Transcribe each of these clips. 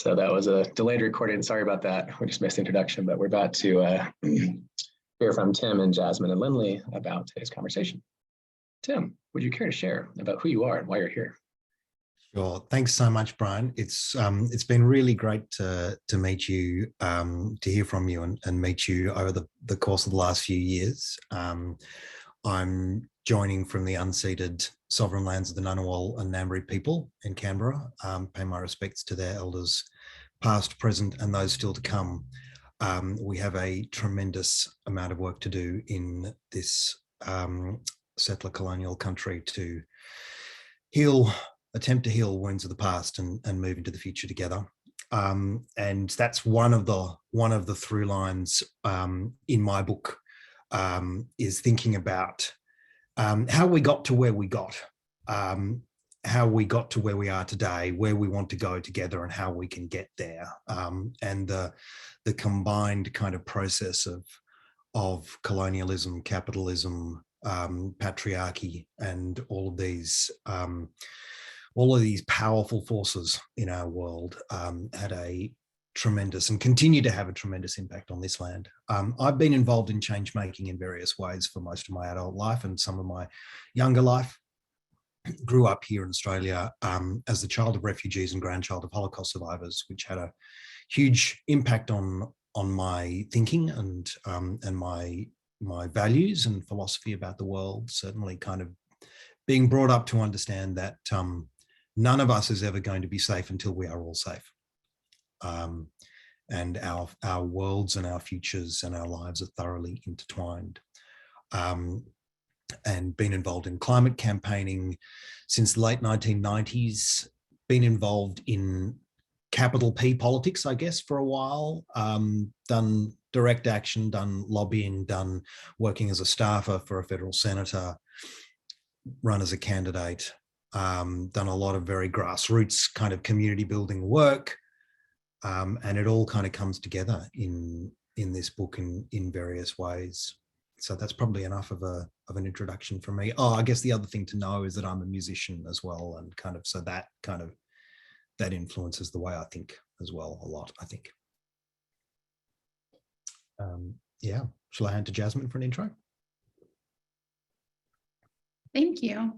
So that was a delayed recording. Sorry about that. We just missed the introduction, but we're about to hear from Tim and Jasmine and Lindley about today's conversation. Tim, would you care to share about who you are and why you're here? Sure. Thanks so much, Brian. It's been really great to meet you, to hear from you and meet you over the course of the last few years. I'm joining from the unceded sovereign lands of the Ngunnawal and Ngambri people in Canberra. Pay my respects to their elders, past, present, and those still to come. We have a tremendous amount of work to do in this settler colonial country to attempt to heal wounds of the past and move into the future together. And that's one of the through lines in my book, is thinking about how we got to where we got, how we got to where we are today, where we want to go together and how we can get there. And the combined kind of process of colonialism, capitalism, patriarchy, and all of these powerful forces in our world had a tremendous and continue to have a tremendous impact on this land. I've been involved in change making in various ways for most of my adult life and some of my younger life. Grew up here in Australia as the child of refugees and grandchild of Holocaust survivors, which had a huge impact on my thinking and my values and philosophy about the world. Certainly kind of being brought up to understand that none of us is ever going to be safe until we are all safe. And our worlds and our futures and our lives are thoroughly intertwined. And been involved in climate campaigning since the late 1990s, been involved in capital P politics, I guess, for a while, done direct action, done lobbying, done working as a staffer for a federal senator, run as a candidate, done a lot of very grassroots kind of community building work. And it all kind of comes together in this book in various ways. So that's probably enough of an introduction from me. Oh, I guess the other thing to know is that I'm a musician as well, and kind of so that influences the way I think as well a lot, I think. Yeah, shall I hand to Jasmine for an intro? Thank you.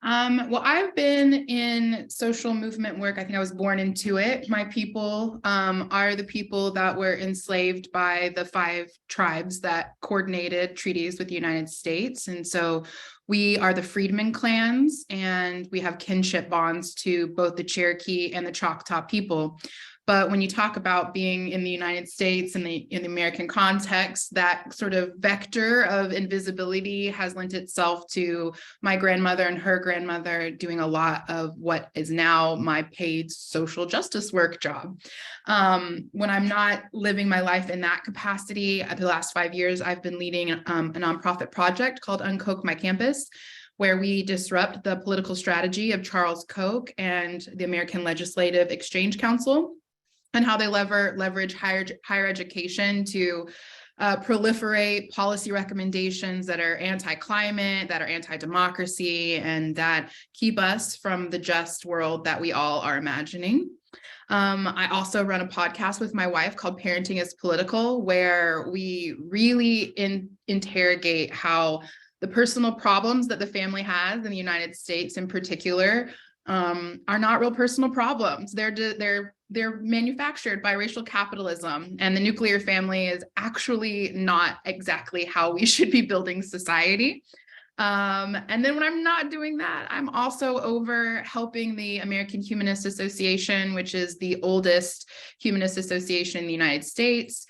Well, I've been in social movement work. I think I was born into it. My people are the people that were enslaved by the 5 tribes that coordinated treaties with the United States. And so we are the freedmen clans, and we have kinship bonds to both the Cherokee and the Choctaw people. But when you talk about being in the United States and in the American context, that sort of vector of invisibility has lent itself to my grandmother and her grandmother doing a lot of what is now my paid social justice work job. When I'm not living my life in that capacity, the last 5 years, I've been leading a nonprofit project called UnKoch, My Campus, where we disrupt the political strategy of Charles Koch and the American Legislative Exchange Council, and how they leverage higher education to proliferate policy recommendations that are anti-climate, that are anti-democracy, and that keep us from the just world that we all are imagining. I also run a podcast with my wife called Parenting is Political, where we really interrogate how the personal problems that the family has in the United States in particular are not real personal problems. They're manufactured by racial capitalism, and the nuclear family is actually not exactly how we should be building society. And then when I'm not doing that, I'm also over helping the American Humanist Association, which is the oldest humanist association in the United States,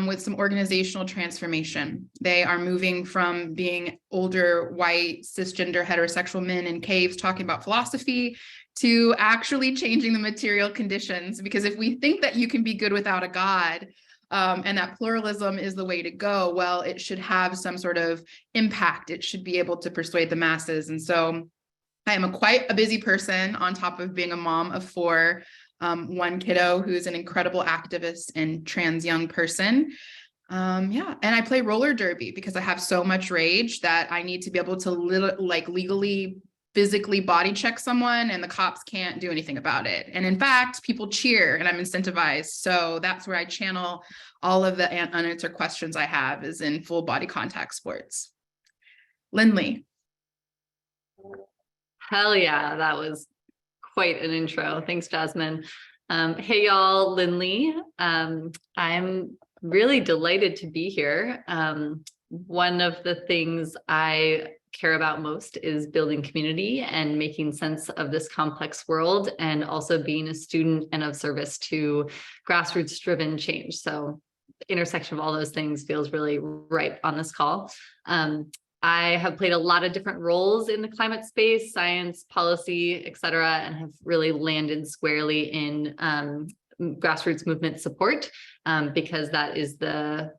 with some organizational transformation. They are moving from being older, white, cisgender, heterosexual men in caves talking about philosophy to actually changing the material conditions. Because if we think that you can be good without a God, and that pluralism is the way to go, well, it should have some sort of impact. It should be able to persuade the masses. And so I am quite a busy person on top of being a mom of 4, one kiddo who's an incredible activist and trans young person. Yeah, and I play roller derby because I have so much rage that I need to be able to legally physically body check someone and the cops can't do anything about it. And in fact, people cheer and I'm incentivized. So that's where I channel all of the unanswered questions I have is in full body contact sports. Lindley. Hell yeah, that was quite an intro. Thanks, Jasmine. Hey, y'all, Lindley. I'm really delighted to be here. One of the things I care about most is building community and making sense of this complex world, and also being a student and of service to grassroots-driven change. So the intersection of all those things feels really right on this call. I have played a lot of different roles in the climate space, science, policy, et cetera, and have really landed squarely in grassroots movement support, because that is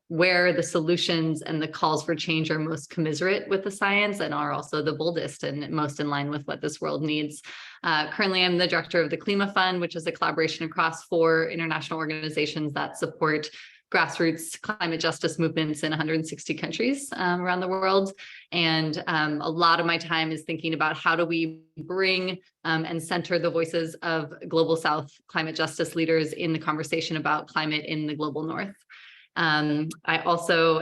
where the solutions and the calls for change are most commiserate with the science and are also the boldest and most in line with what this world needs. Currently, I'm the director of the CLIMA Fund, which is a collaboration across 4 international organizations that support grassroots climate justice movements in 160 countries around the world. And a lot of my time is thinking about how do we bring and center the voices of Global South climate justice leaders in the conversation about climate in the global North. I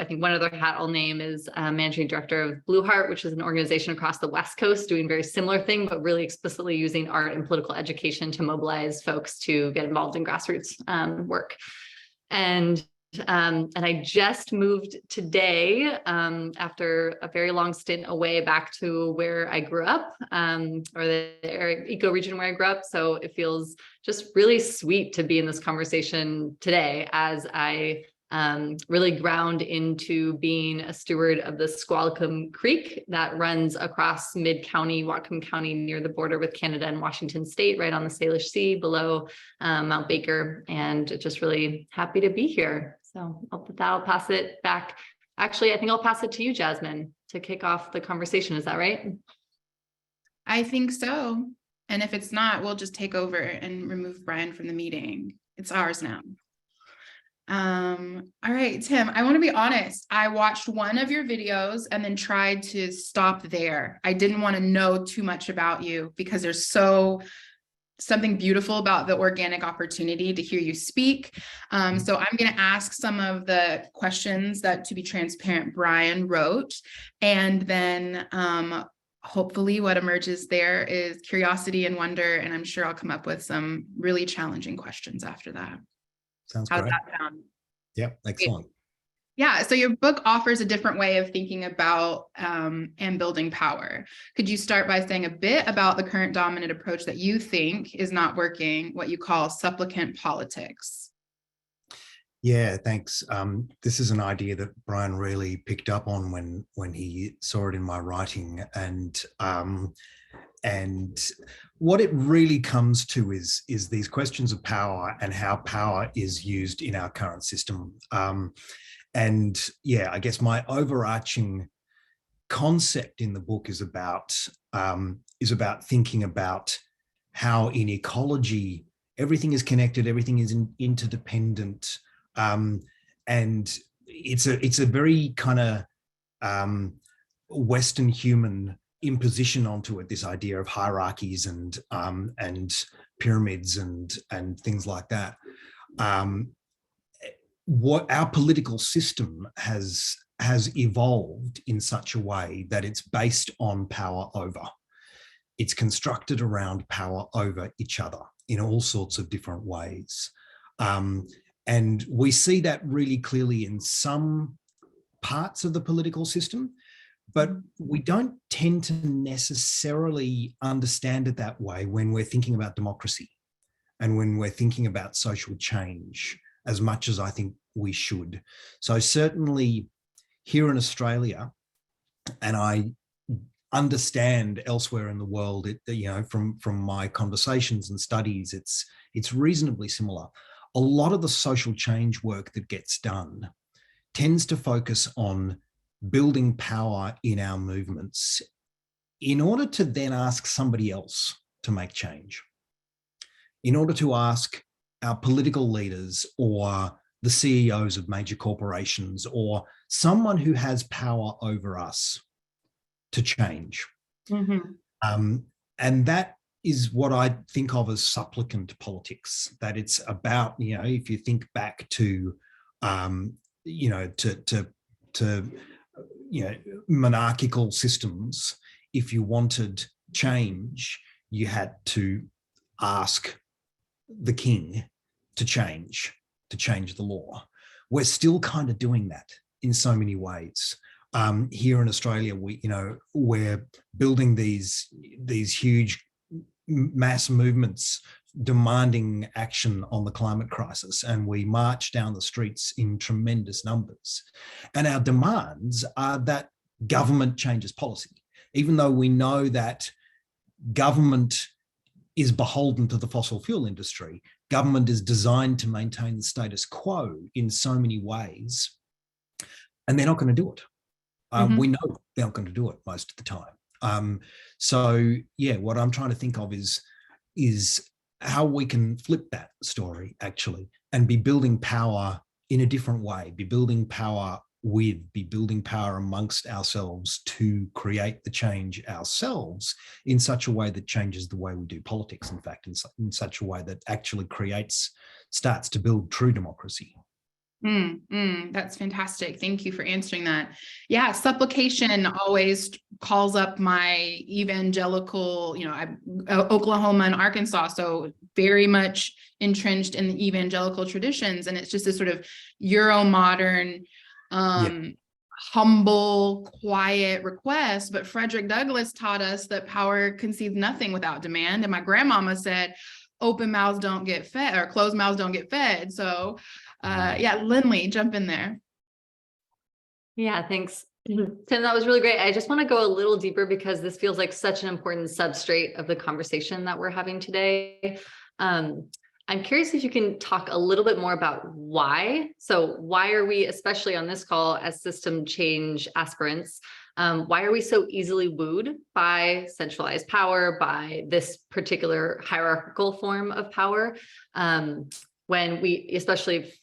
think one other hat I'll name is managing director of Blue Heart, which is an organization across the West Coast doing very similar thing, but really explicitly using art and political education to mobilize folks to get involved in grassroots work. And I just moved today after a very long stint away back to where I grew up, or the eco region where I grew up. So it feels just really sweet to be in this conversation today as I really ground into being a steward of the Squalicum Creek that runs across mid-county, Whatcom County, near the border with Canada and Washington State, right on the Salish Sea below Mount Baker, and just really happy to be here. So I'll pass it back. Actually, I think I'll pass it to you, Jasmine, to kick off the conversation. Is that right? I think so. And if it's not, we'll just take over and remove Brian from the meeting. It's ours now. All right, Tim, I want to be honest. I watched one of your videos and then tried to stop there. I didn't want to know too much about you because there's something beautiful about the organic opportunity to hear you speak. So I'm going to ask some of the questions that, to be transparent, Brian wrote, and then hopefully what emerges there is curiosity and wonder, and I'm sure I'll come up with some really challenging questions after that. Sounds How's great. that sound? Yep, excellent. Yeah, so your book offers a different way of thinking about and building power. Could you start by saying a bit about the current dominant approach that you think is not working, what you call supplicant politics? Yeah, thanks. This is an idea that Brian really picked up on when he saw it in my writing, and what it really comes to is these questions of power and how power is used in our current system. And yeah, I guess my overarching concept in the book is about thinking about how in ecology everything is connected, everything is interdependent, and it's a very kind of Western human imposition onto it, this idea of hierarchies and pyramids and things like that. What our political system has evolved in such a way that it's based on power over. It's constructed around power over each other in all sorts of different ways. And we see that really clearly in some parts of the political system, but we don't tend to necessarily understand it that way when we're thinking about democracy and when we're thinking about social change as much as I think we should. So certainly here in Australia, and I understand elsewhere in the world, from my conversations and studies, it's reasonably similar. A lot of the social change work that gets done tends to focus on building power in our movements in order to then ask somebody else to make change, in order to ask our political leaders or the CEOs of major corporations or someone who has power over us to change. Mm-hmm. And that is what I think of as supplicant politics, that it's about, if you think back to, monarchical systems, if you wanted change, you had to ask the king to change the law. We're still kind of doing that in so many ways. Here in Australia, we're building these huge mass movements demanding action on the climate crisis, and we march down the streets in tremendous numbers. And our demands are that government changes policy, even though we know that government is beholden to the fossil fuel industry. Government is designed to maintain the status quo in so many ways, and they're not going to do it. We know they're not going to do it most of the time. So yeah, what I'm trying to think of is how we can flip that story actually, and be building power in a different way, be building power amongst ourselves to create the change ourselves in such a way that changes the way we do politics, in fact, in such a way that actually starts to build true democracy. That's fantastic. Thank you for answering that. Yeah, supplication always calls up my evangelical, Oklahoma and Arkansas, so very much entrenched in the evangelical traditions. And it's just a sort of Euro-modern, humble, quiet request. But Frederick Douglass taught us that power concedes nothing without demand. And my grandmama said, open mouths don't get fed, or closed mouths don't get fed. So Lindley, jump in there. Yeah, thanks, Tim. That was really great. I just want to go a little deeper because this feels like such an important substrate of the conversation that we're having today. I'm curious if you can talk a little bit more about why. So why are we, especially on this call as system change aspirants, why are we so easily wooed by centralized power, by this particular hierarchical form of power? When we, especially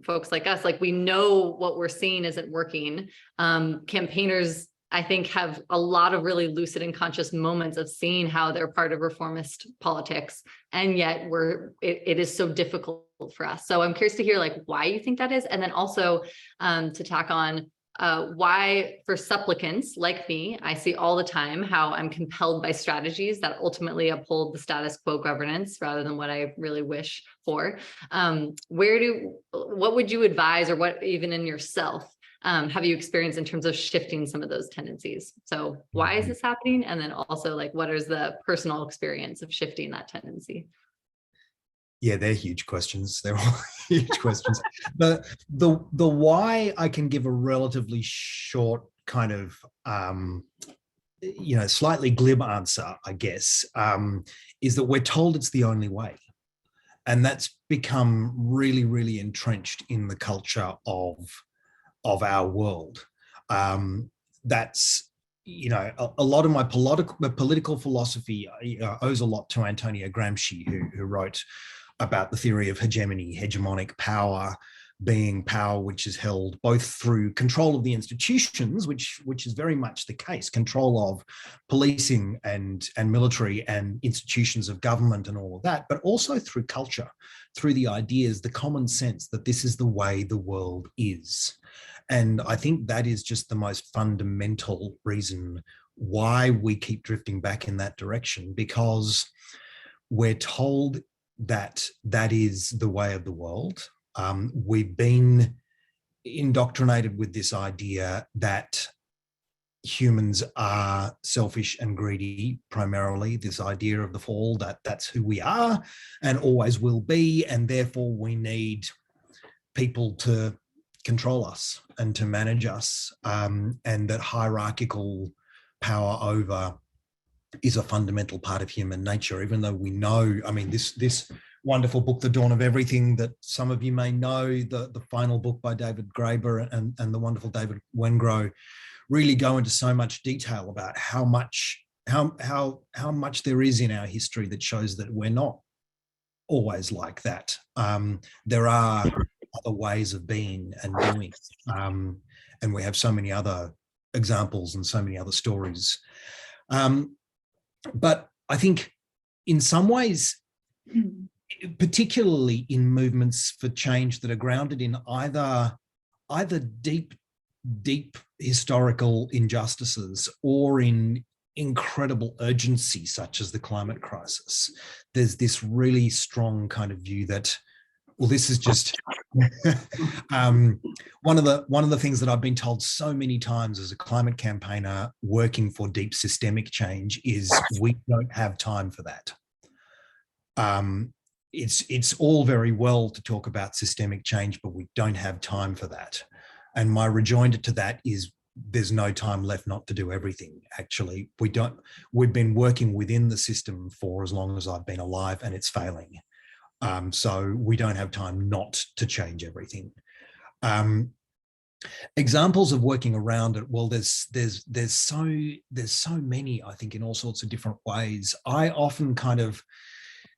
folks like us, we know what we're seeing isn't working. Campaigners, I think, have a lot of really lucid and conscious moments of seeing how they're part of reformist politics, and yet it is so difficult for us. So I'm curious to hear why you think that is, and then also to tack on why for supplicants like me, I see all the time how I'm compelled by strategies that ultimately uphold the status quo governance rather than what I really wish for. What would you advise, or what even in yourself have you experienced in terms of shifting some of those tendencies? So why is this happening? And then also what is the personal experience of shifting that tendency? Yeah, they're huge questions. They're all huge questions. The why I can give a relatively short kind of, slightly glib answer, I guess, is that we're told it's the only way. And that's become really, really entrenched in the culture of our world. That's, a lot of my political philosophy owes a lot to Antonio Gramsci, who wrote about the theory of hegemony, hegemonic power being power which is held both through control of the institutions, which is very much the case, control of policing and military and institutions of government and all of that, but also through culture, through the ideas, the common sense that this is the way the world is. And I think that is just the most fundamental reason why we keep drifting back in that direction, because we're told that is the way of the world. We've been indoctrinated with this idea that humans are selfish and greedy, primarily, this idea of the fall, that's who we are and always will be, and therefore we need people to control us and to manage us, and that hierarchical power over is a fundamental part of human nature, even though we know, this wonderful book, The Dawn of Everything, that some of you may know, the final book by David Graeber and the wonderful David Wengrow, really go into so much detail about how much there is in our history that shows that we're not always like that. There are other ways of being and doing, and we have so many other examples and so many other stories. But I think in some ways, particularly in movements for change that are grounded in either deep historical injustices or in incredible urgency, such as the climate crisis, there's this really strong kind of view that, well, this is just one of the things that I've been told so many times as a climate campaigner working for deep systemic change is we don't have time for that. It's all very well to talk about systemic change, but we don't have time for that. And my rejoinder to that is there's no time left not to do everything. Actually, we've been working within the system for as long as I've been alive, and it's failing. So we don't have time not to change everything. Examples of working around it, well, there's so many, I think, in all sorts of different ways. I often kind of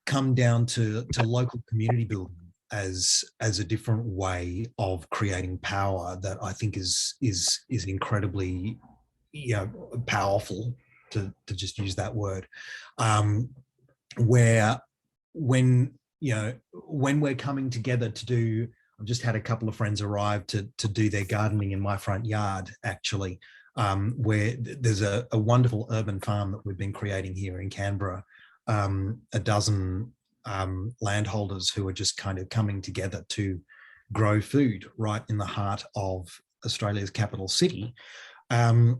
come down to local community building as a different way of creating power that I think is incredibly, powerful, to just use that word, where when we're coming together to do, I've just had a couple of friends arrive to do their gardening in my front yard, actually, where there's a wonderful urban farm that we've been creating here in Canberra. A dozen landholders who are just kind of coming together to grow food right in the heart of Australia's capital city. And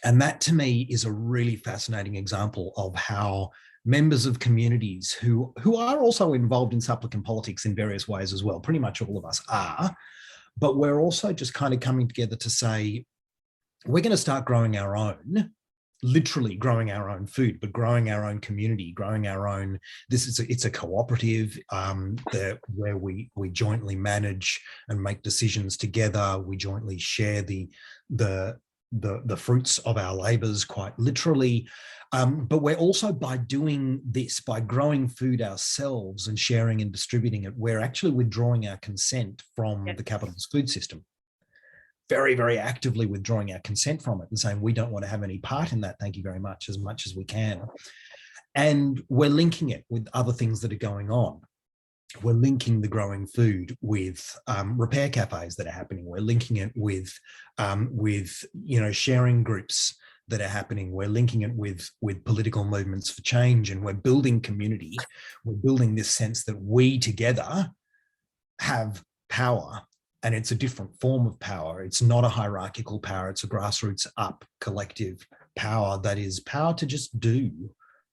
that to me is a really fascinating example of how members of communities who are also involved in supplicant politics in various ways as well, pretty much all of us are, but we're also just kind of coming together to say, we're going to start growing our own, literally growing our own food, but growing our own community, growing our own, it's a cooperative where we jointly manage and make decisions together. We jointly share the fruits of our labors, quite literally. But we're also, by doing this, by growing food ourselves and sharing and distributing it, we're actually withdrawing our consent from the capitalist food system. Very, very actively withdrawing our consent from it and saying, we don't want to have any part in that, thank you very much as we can. And we're linking it with other things that are going on. We're linking the growing food with repair cafes that are happening. We're linking it with sharing groups that are happening. We're linking it with political movements for change, and we're building community. We're building this sense that we together have power, and it's a different form of power. It's not a hierarchical power. It's a grassroots up collective power that is power to just do,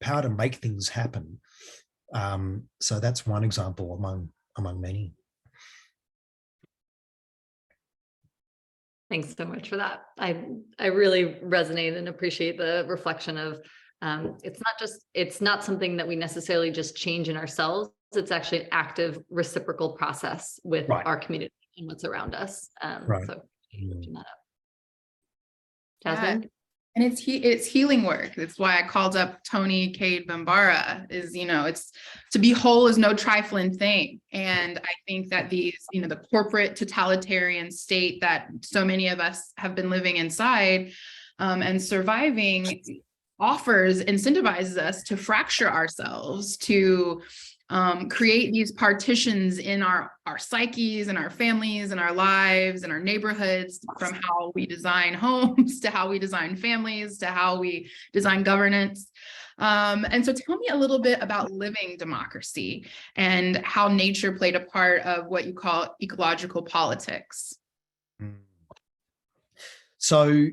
power to make things happen. So that's one example among many. Thanks so much for that. I really resonate and appreciate the reflection of it's not something that we necessarily just change in ourselves. It's actually an active reciprocal process with our community and what's around us. So lifting that up. Jasmine? And it's healing work. That's why I called up Tony Cade Bambara, is, it's to be whole is no trifling thing. And I think that these, the corporate totalitarian state that so many of us have been living inside and surviving incentivizes us to fracture ourselves, to create these partitions in our psyches and our families and our lives and our neighborhoods, from how we design homes to how we design families to how we design governance. And so tell me a little bit about living democracy and how nature played a part of what you call ecological politics. So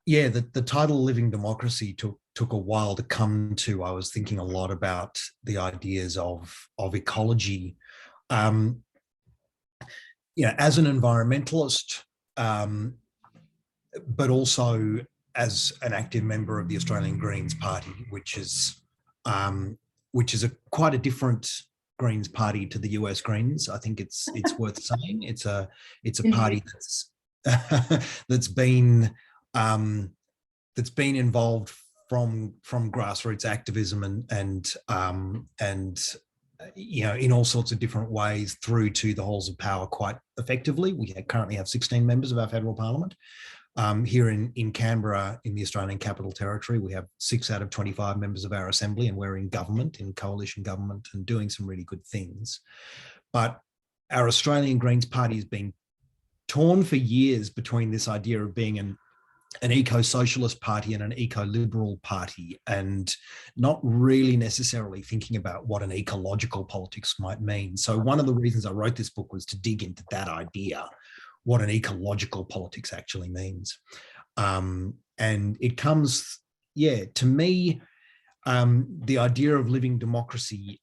yeah, the title Living Democracy took a while to come to. I was thinking a lot about the ideas of ecology. As an environmentalist, but also as an active member of the Australian Greens Party, which is quite a different Greens Party to the US Greens. I think it's worth saying it's a party that's been involved from grassroots activism and in all sorts of different ways through to the halls of power quite effectively. We currently have 16 members of our federal parliament. Here in Canberra, in the Australian Capital Territory, we have 6 out of 25 members of our assembly, and we're in government, in coalition government, and doing some really good things. But our Australian Greens Party has been torn for years between this idea of being an eco-socialist party and an eco-liberal party, and not really necessarily thinking about what an ecological politics might mean. So one of the reasons I wrote this book was to dig into that idea, what an ecological politics actually means. And it comes, to me, the idea of living democracy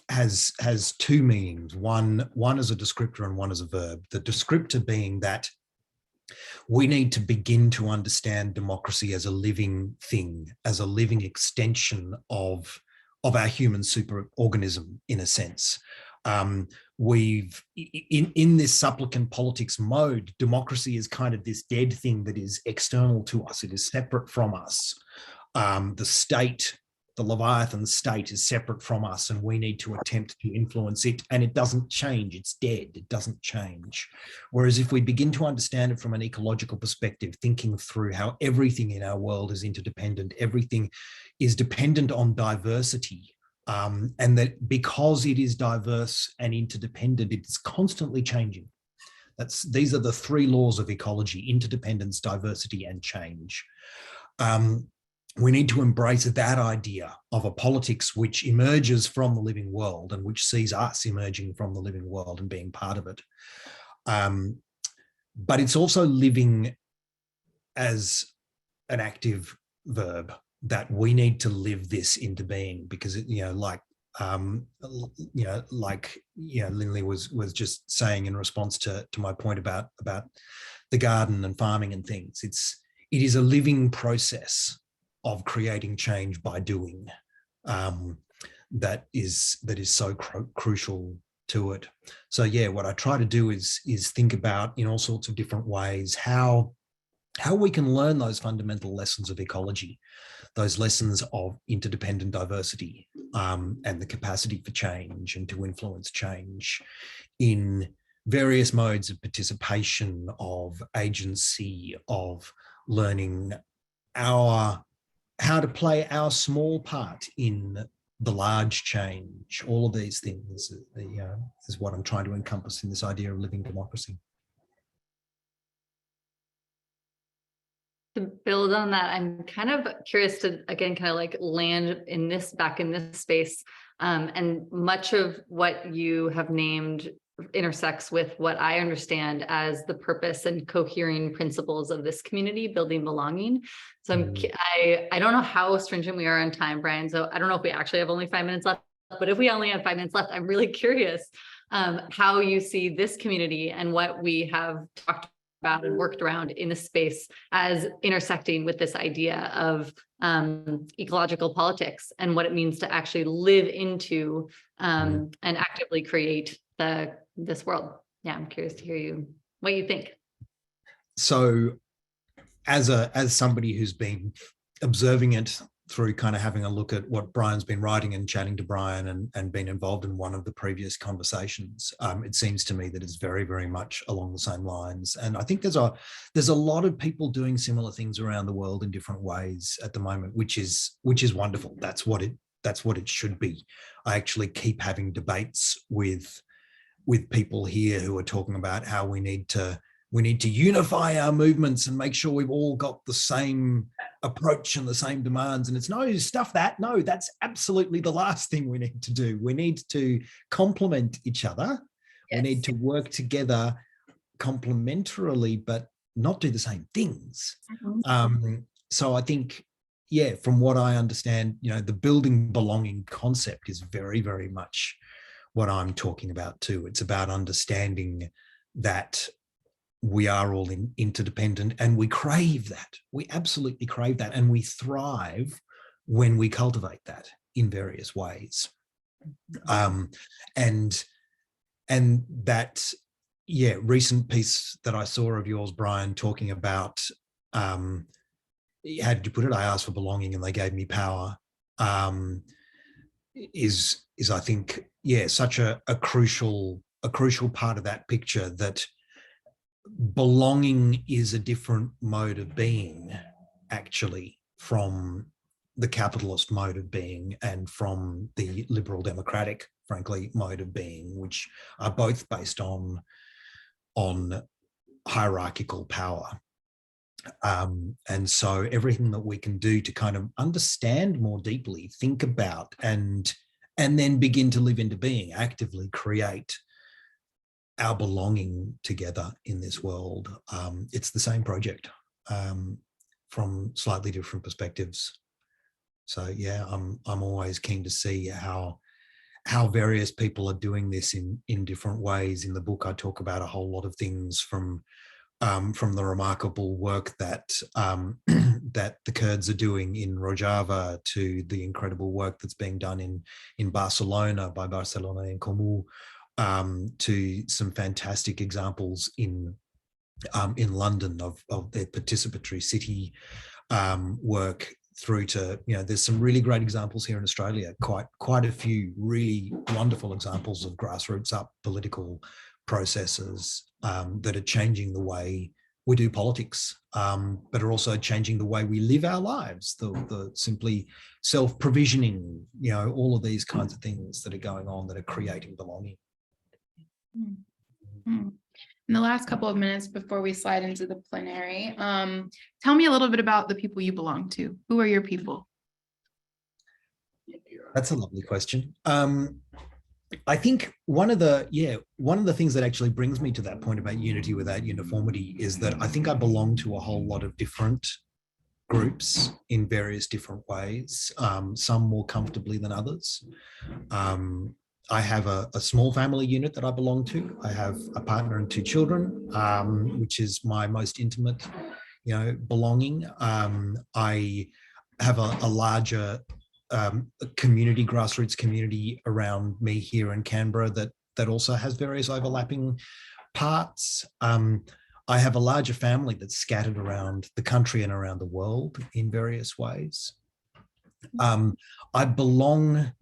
has two meanings. One as a descriptor and one as a verb. The descriptor being that we need to begin to understand democracy as a living thing, as a living extension of our human superorganism, in a sense. We've in this supplicant politics mode, democracy is kind of this dead thing that is external to us. It is separate from us. The state, the Leviathan state, is separate from us, and we need to attempt to influence it, and it doesn't change. It's dead. It doesn't change. Whereas if we begin to understand it from an ecological perspective, thinking through how everything in our world is interdependent, everything is dependent on diversity, and that because it is diverse and interdependent, it's constantly changing. These are the 3 laws of ecology: interdependence, diversity, and change. We need to embrace that idea of a politics which emerges from the living world and which sees us emerging from the living world and being part of it. But it's also living as an active verb, that we need to live this into being, because Lindley was just saying in response to my point about the garden and farming and things. It is a living process of creating change by doing, that is so crucial to it. So what I try to do is think about, in all sorts of different ways, how we can learn those fundamental lessons of ecology, those lessons of interdependent diversity, and the capacity for change and to influence change in various modes of participation, of agency, of learning how to play our small part in the large change. All of these things is what I'm trying to encompass in this idea of living democracy. To build on that, I'm kind of curious to, again, kind of like land back in this space. And much of what you have named intersects with what I understand as the purpose and cohering principles of this community, building belonging. So I don't know how stringent we are on time, Brian. So I don't know if we actually have only 5 minutes left, but if we only have 5 minutes left, I'm really curious how you see this community and what we have talked about and worked around in the space as intersecting with this idea of ecological politics and what it means to actually live into and actively create this world. Yeah, I'm curious to hear what you think. So as somebody who's been observing it through kind of having a look at what Brian's been writing and chatting to Brian and been involved in one of the previous conversations, it seems to me that it's very, very much along the same lines. And I think there's a lot of people doing similar things around the world in different ways at the moment, which is wonderful. That's what it should be. I actually keep having debates with people here who are talking about how we need to unify our movements and make sure we've all got the same approach and the same demands. And it's that's absolutely the last thing we need to do. We need to complement each other. Yes. We need to work together complementarily, but not do the same things. Mm-hmm. So I think, from what I understand, the building belonging concept is very, very much what I'm talking about too. It's about understanding that we are all interdependent, and we crave that. We absolutely crave that, and we thrive when we cultivate that in various ways. And that, recent piece that I saw of yours, Brian, talking about how did you put it? I asked for belonging and they gave me power. Is I think such a crucial part of that picture, that belonging is a different mode of being, actually, from the capitalist mode of being and from the liberal democratic, frankly, mode of being, which are both based on hierarchical power. And so everything that we can do to kind of understand more deeply, think about, and then begin to live into being, actively create our belonging together in this world. It's the same project from slightly different perspectives. So yeah, I'm always keen to see how various people are doing this in different ways. In the book, I talk about a whole lot of things from the remarkable work that that the Kurds are doing in Rojava, to the incredible work that's being done in Barcelona by Barcelona en Comú, to some fantastic examples in London of their participatory city work, through to, there's some really great examples here in Australia, quite a few really wonderful examples of grassroots up political processes that are changing the way we do politics, but are also changing the way we live our lives, the simply self-provisioning, all of these kinds of things that are going on that are creating belonging. Mm-hmm. In the last couple of minutes before we slide into the plenary, tell me a little bit about the people you belong to. Who are your people? That's a lovely question. I think one of the things that actually brings me to that point about unity without uniformity is that I think I belong to a whole lot of different groups in various different ways, some more comfortably than others. I have a small family unit that I belong to. I have a partner and 2 children, which is my most intimate, belonging. I have a larger community, grassroots community around me here in Canberra that also has various overlapping parts. I have a larger family that's scattered around the country and around the world in various ways. I belong,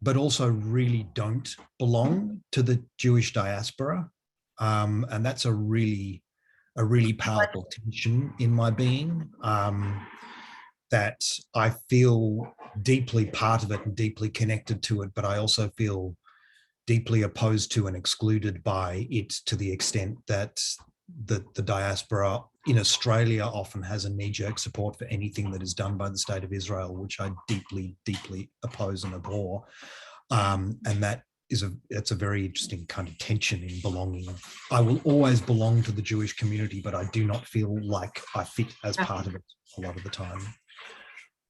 but also really don't belong to the Jewish diaspora. And that's a really powerful tension in my being, that I feel deeply part of it and deeply connected to it, but I also feel deeply opposed to and excluded by it, to the extent that the diaspora in Australia often has a knee-jerk support for anything that is done by the State of Israel, which I deeply, deeply oppose and abhor. And that's a very interesting kind of tension in belonging. I will always belong to the Jewish community, but I do not feel like I fit as part of it a lot of the time.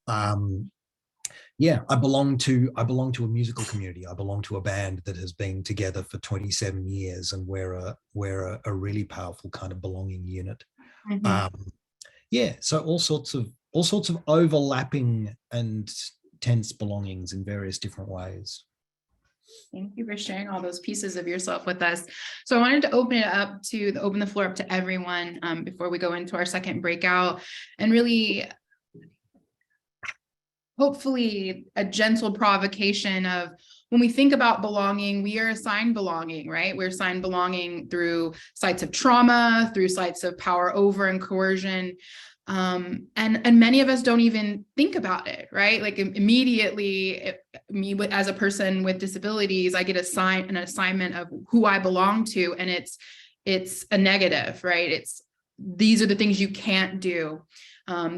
I belong to a musical community. I belong to a band that has been together for 27 years, and we're a really powerful kind of belonging unit. Mm-hmm. So all sorts of overlapping and tense belongings in various different ways. Thank you for sharing all those pieces of yourself with us. So I wanted to open the floor up to everyone before we go into our second breakout, and really, hopefully, a gentle provocation of, when we think about belonging, we are assigned belonging, right? We're assigned belonging through sites of trauma, through sites of power over and coercion. And many of us don't even think about it, right? Like immediately, me as a person with disabilities, I get an assignment of who I belong to, and it's a negative, right? These are the things you can't do.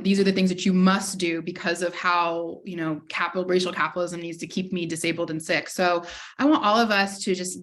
These are the things that you must do because of how, racial capitalism needs to keep me disabled and sick. So I want all of us to just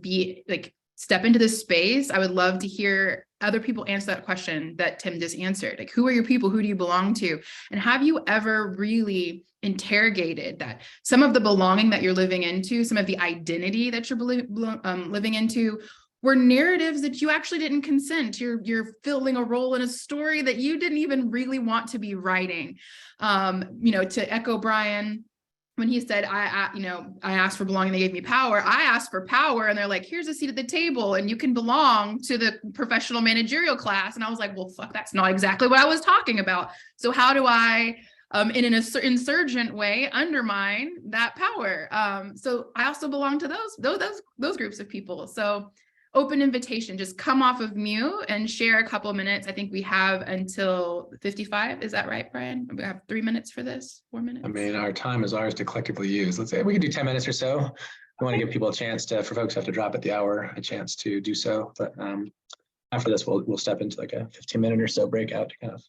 step into this space. I would love to hear other people answer that question that Tim just answered. Like, who are your people? Who do you belong to? And have you ever really interrogated that some of the belonging that you're living into, some of the identity that you're living into, were narratives that you actually didn't consent? You're filling a role in a story that you didn't even really want to be writing. To echo Brian, when he said, I asked for belonging, they gave me power. I asked for power, and they're like, here's a seat at the table, and you can belong to the professional managerial class. And I was like, well, fuck, that's not exactly what I was talking about. So how do I, in an insurgent way, undermine that power? So I also belong to those groups of people. So open invitation, just come off of mute and share a couple minutes. I think we have until 55. Is that right, Brian? We have 3 minutes for this, 4 minutes. I mean, our time is ours to collectively use. Let's say we can do 10 minutes or so. I want to give people a chance to, for folks who have to drop at the hour, a chance to do so. But after this, we'll step into like a 15-minute or so breakout to kind of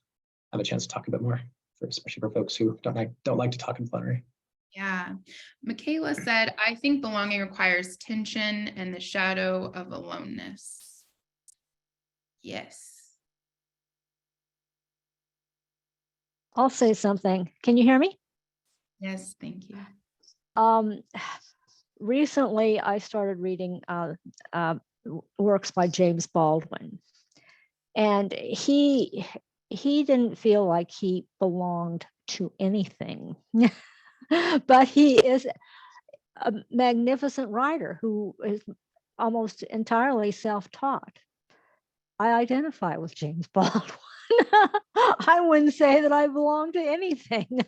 have a chance to talk a bit more, especially for folks who don't like to talk in plenary. Yeah. Michaela said, I think belonging requires tension and the shadow of aloneness. Yes. I'll say something. Can you hear me? Yes, thank you. Recently, I started reading works by James Baldwin, and he didn't feel like he belonged to anything. But he is a magnificent writer who is almost entirely self-taught. I identify with James Baldwin. I wouldn't say that I belong to anything.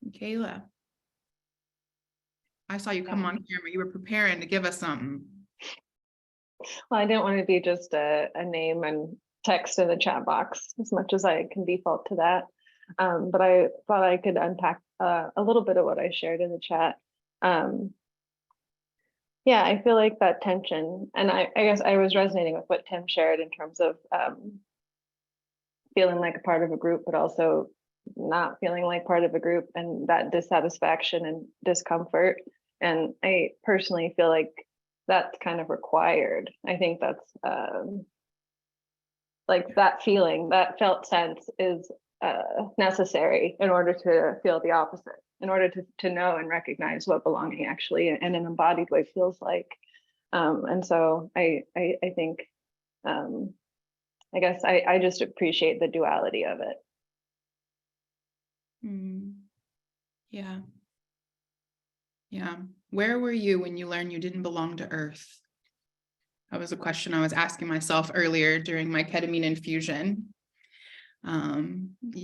Michaela, I saw you come on camera. You were preparing to give us something. Well, I didn't want to be just a name and text in the chat box as much as I can default to that. But I thought I could unpack a little bit of what I shared in the chat. Yeah, I feel like that tension, and I guess I was resonating with what Tim shared in terms of feeling like a part of a group, but also not feeling like part of a group, and that dissatisfaction and discomfort. And I personally feel like that's kind of required. I think that's like that feeling, that felt sense is necessary in order to feel the opposite, in order to know and recognize what belonging actually in an embodied way feels like. And so I think, I guess I just appreciate the duality of it. Yeah. Yeah. Where were you when you learned you didn't belong to Earth? That was a question I was asking myself earlier during my ketamine infusion.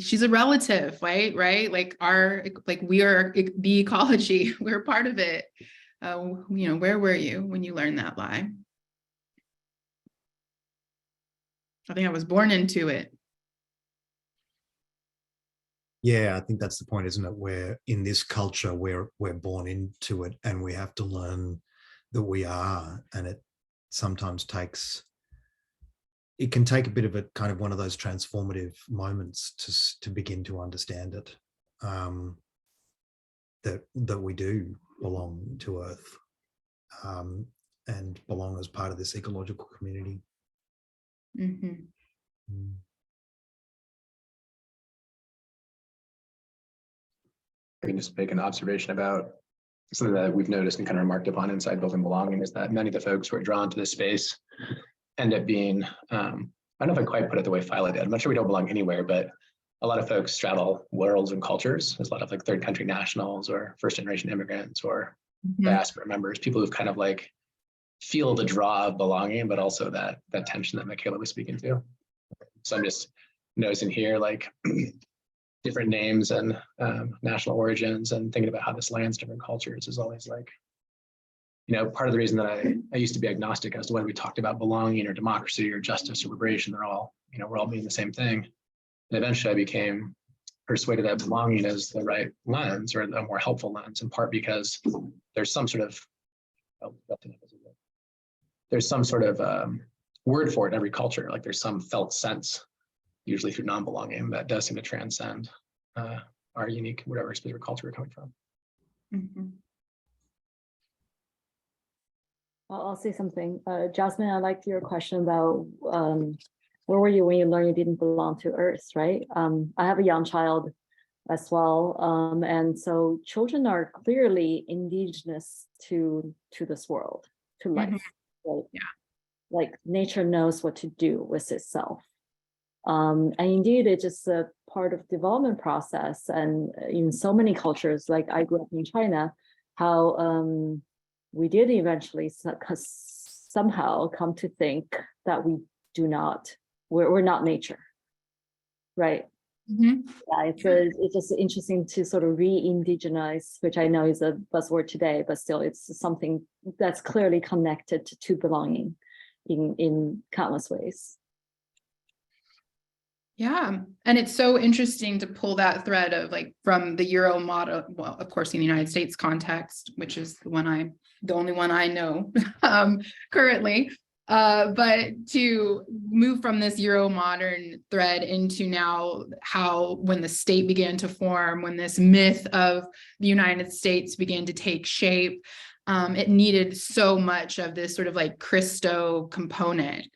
She's a relative, right? Like we are the ecology. We're part of it. Where were you when you learned that lie? I think I was born into it. Yeah, I think that's the point, isn't it? We're in this culture, we're born into it, and we have to learn that we are. And it sometimes it can take a bit of a kind of one of those transformative moments to begin to understand it, that we do belong to Earth, and belong as part of this ecological community. Mm-hmm. I can just make an observation about something that we've noticed and kind of remarked upon inside Building Belonging is that many of the folks who are drawn to this space end up being, I don't know if I quite put it the way Phyla did. I'm not sure we don't belong anywhere, but a lot of folks straddle worlds and cultures. There's a lot of like third country nationals or first generation immigrants or diaspora members, people who've kind of like feel the draw of belonging, but also that tension that Michaela was speaking to. So I'm just noticing here, like different names and national origins, and thinking about how this lands different cultures is always like, part of the reason that I used to be agnostic as to whether we talked about belonging or democracy or justice or liberation, they're all, we're all meaning the same thing. And eventually I became persuaded that belonging is the right lens, or a more helpful lens, in part because there's some sort of, word for it in every culture. Like there's some felt sense, usually through non-belonging, that does seem to transcend our unique, whatever specific culture we're coming from. Mm-hmm. I'll say something. Jasmine, I liked your question about where were you when you learned you didn't belong to Earth, right? I have a young child as well. And so children are clearly indigenous to this world, to life. Right? Yeah. Like nature knows what to do with itself. And indeed, it's just a part of development process. And in so many cultures, like I grew up in China, how we did eventually somehow come to think that we're not nature, right? Mhm. Yeah, it's just interesting to sort of re-indigenize, which I know is a buzzword today, but still it's something that's clearly connected to belonging in countless ways. Yeah. And it's so interesting to pull that thread of like from the Euro model, well, of course, in the United States context, which is the only one I know currently. But to move from this Euro modern thread into now how when the state began to form, when this myth of the United States began to take shape, it needed so much of this sort of like Christo component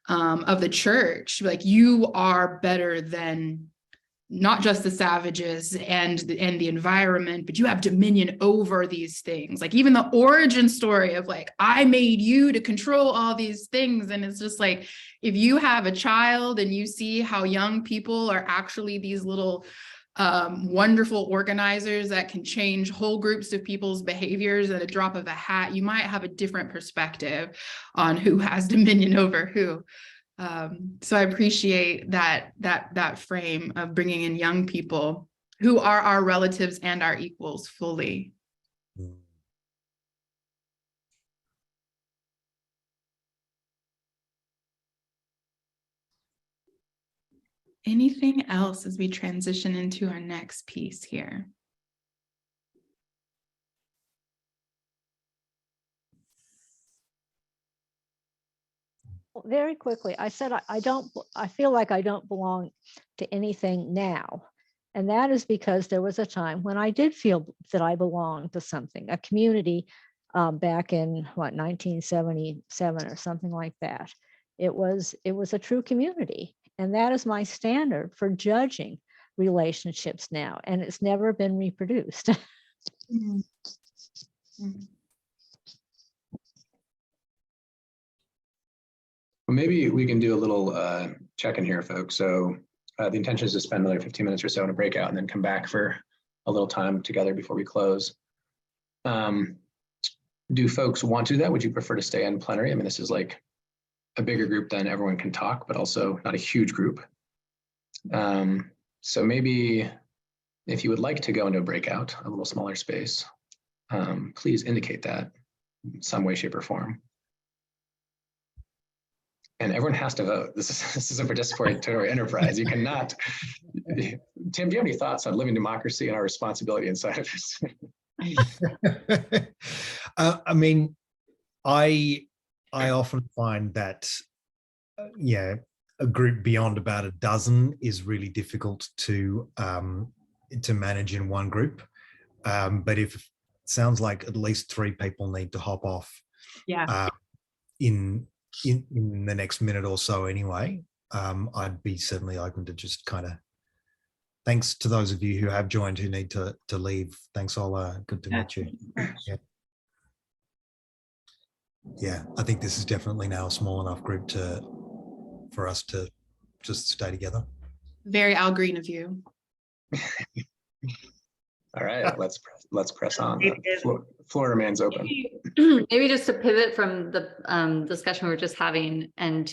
of the church. Like, you are better than not just the savages and the environment, but you have dominion over these things. Like, even the origin story of like, I made you to control all these things. And it's just like, if you have a child and you see how young people are actually these little wonderful organizers that can change whole groups of people's behaviors at a drop of a hat, you might have a different perspective on who has dominion over who. So I appreciate that frame of bringing in young people who are our relatives and our equals fully. Anything else as we transition into our next piece here? Very quickly, I said I feel like I don't belong to anything now. And that is because there was a time when I did feel that I belonged to something, a community back in 1977 or something like that. It was a true community. And that is my standard for judging relationships now. And it's never been reproduced. Mm-hmm. Mm-hmm. Well, maybe we can do a little check-in here, folks. So the intention is to spend another 15 minutes or so in a breakout and then come back for a little time together before we close. Do folks want to do that? Would you prefer to stay in plenary? I mean, this is like a bigger group than everyone can talk, but also not a huge group. So maybe if you would like to go into a breakout, a little smaller space, please indicate that in some way, shape, or form. And everyone has to vote. This is a participatory enterprise. You cannot. Tim, do you have any thoughts on living democracy and our responsibility inside of this? I mean, I often find that, a group beyond about a dozen is really difficult to manage in one group. But if it sounds like at least 3 people need to hop off, in the next minute or so anyway, I'd be certainly open to just kind of, thanks to those of you who have joined who need to leave. Thanks, Ola. Good to meet you. Yeah, I think this is definitely now a small enough group for us to just stay together. Very Al Green of you. All right, let's press on. The floor remains open. Maybe just to pivot from the discussion we were just having, and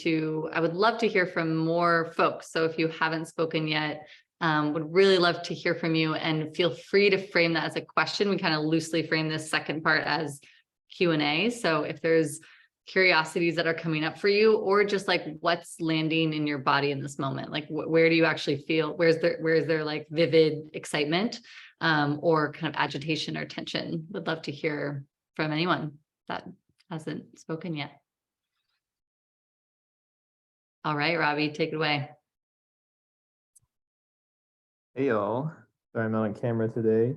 I would love to hear from more folks. So if you haven't spoken yet, would really love to hear from you, and feel free to frame that as a question. We kind of loosely frame this second part as Q&A. So if there's curiosities that are coming up for you, or just like what's landing in your body in this moment, like where do you actually feel, where is there like vivid excitement, or kind of agitation or tension? Would love to hear from anyone that hasn't spoken yet. All right, Robbie, take it away. Hey y'all, sorry I'm not on camera today.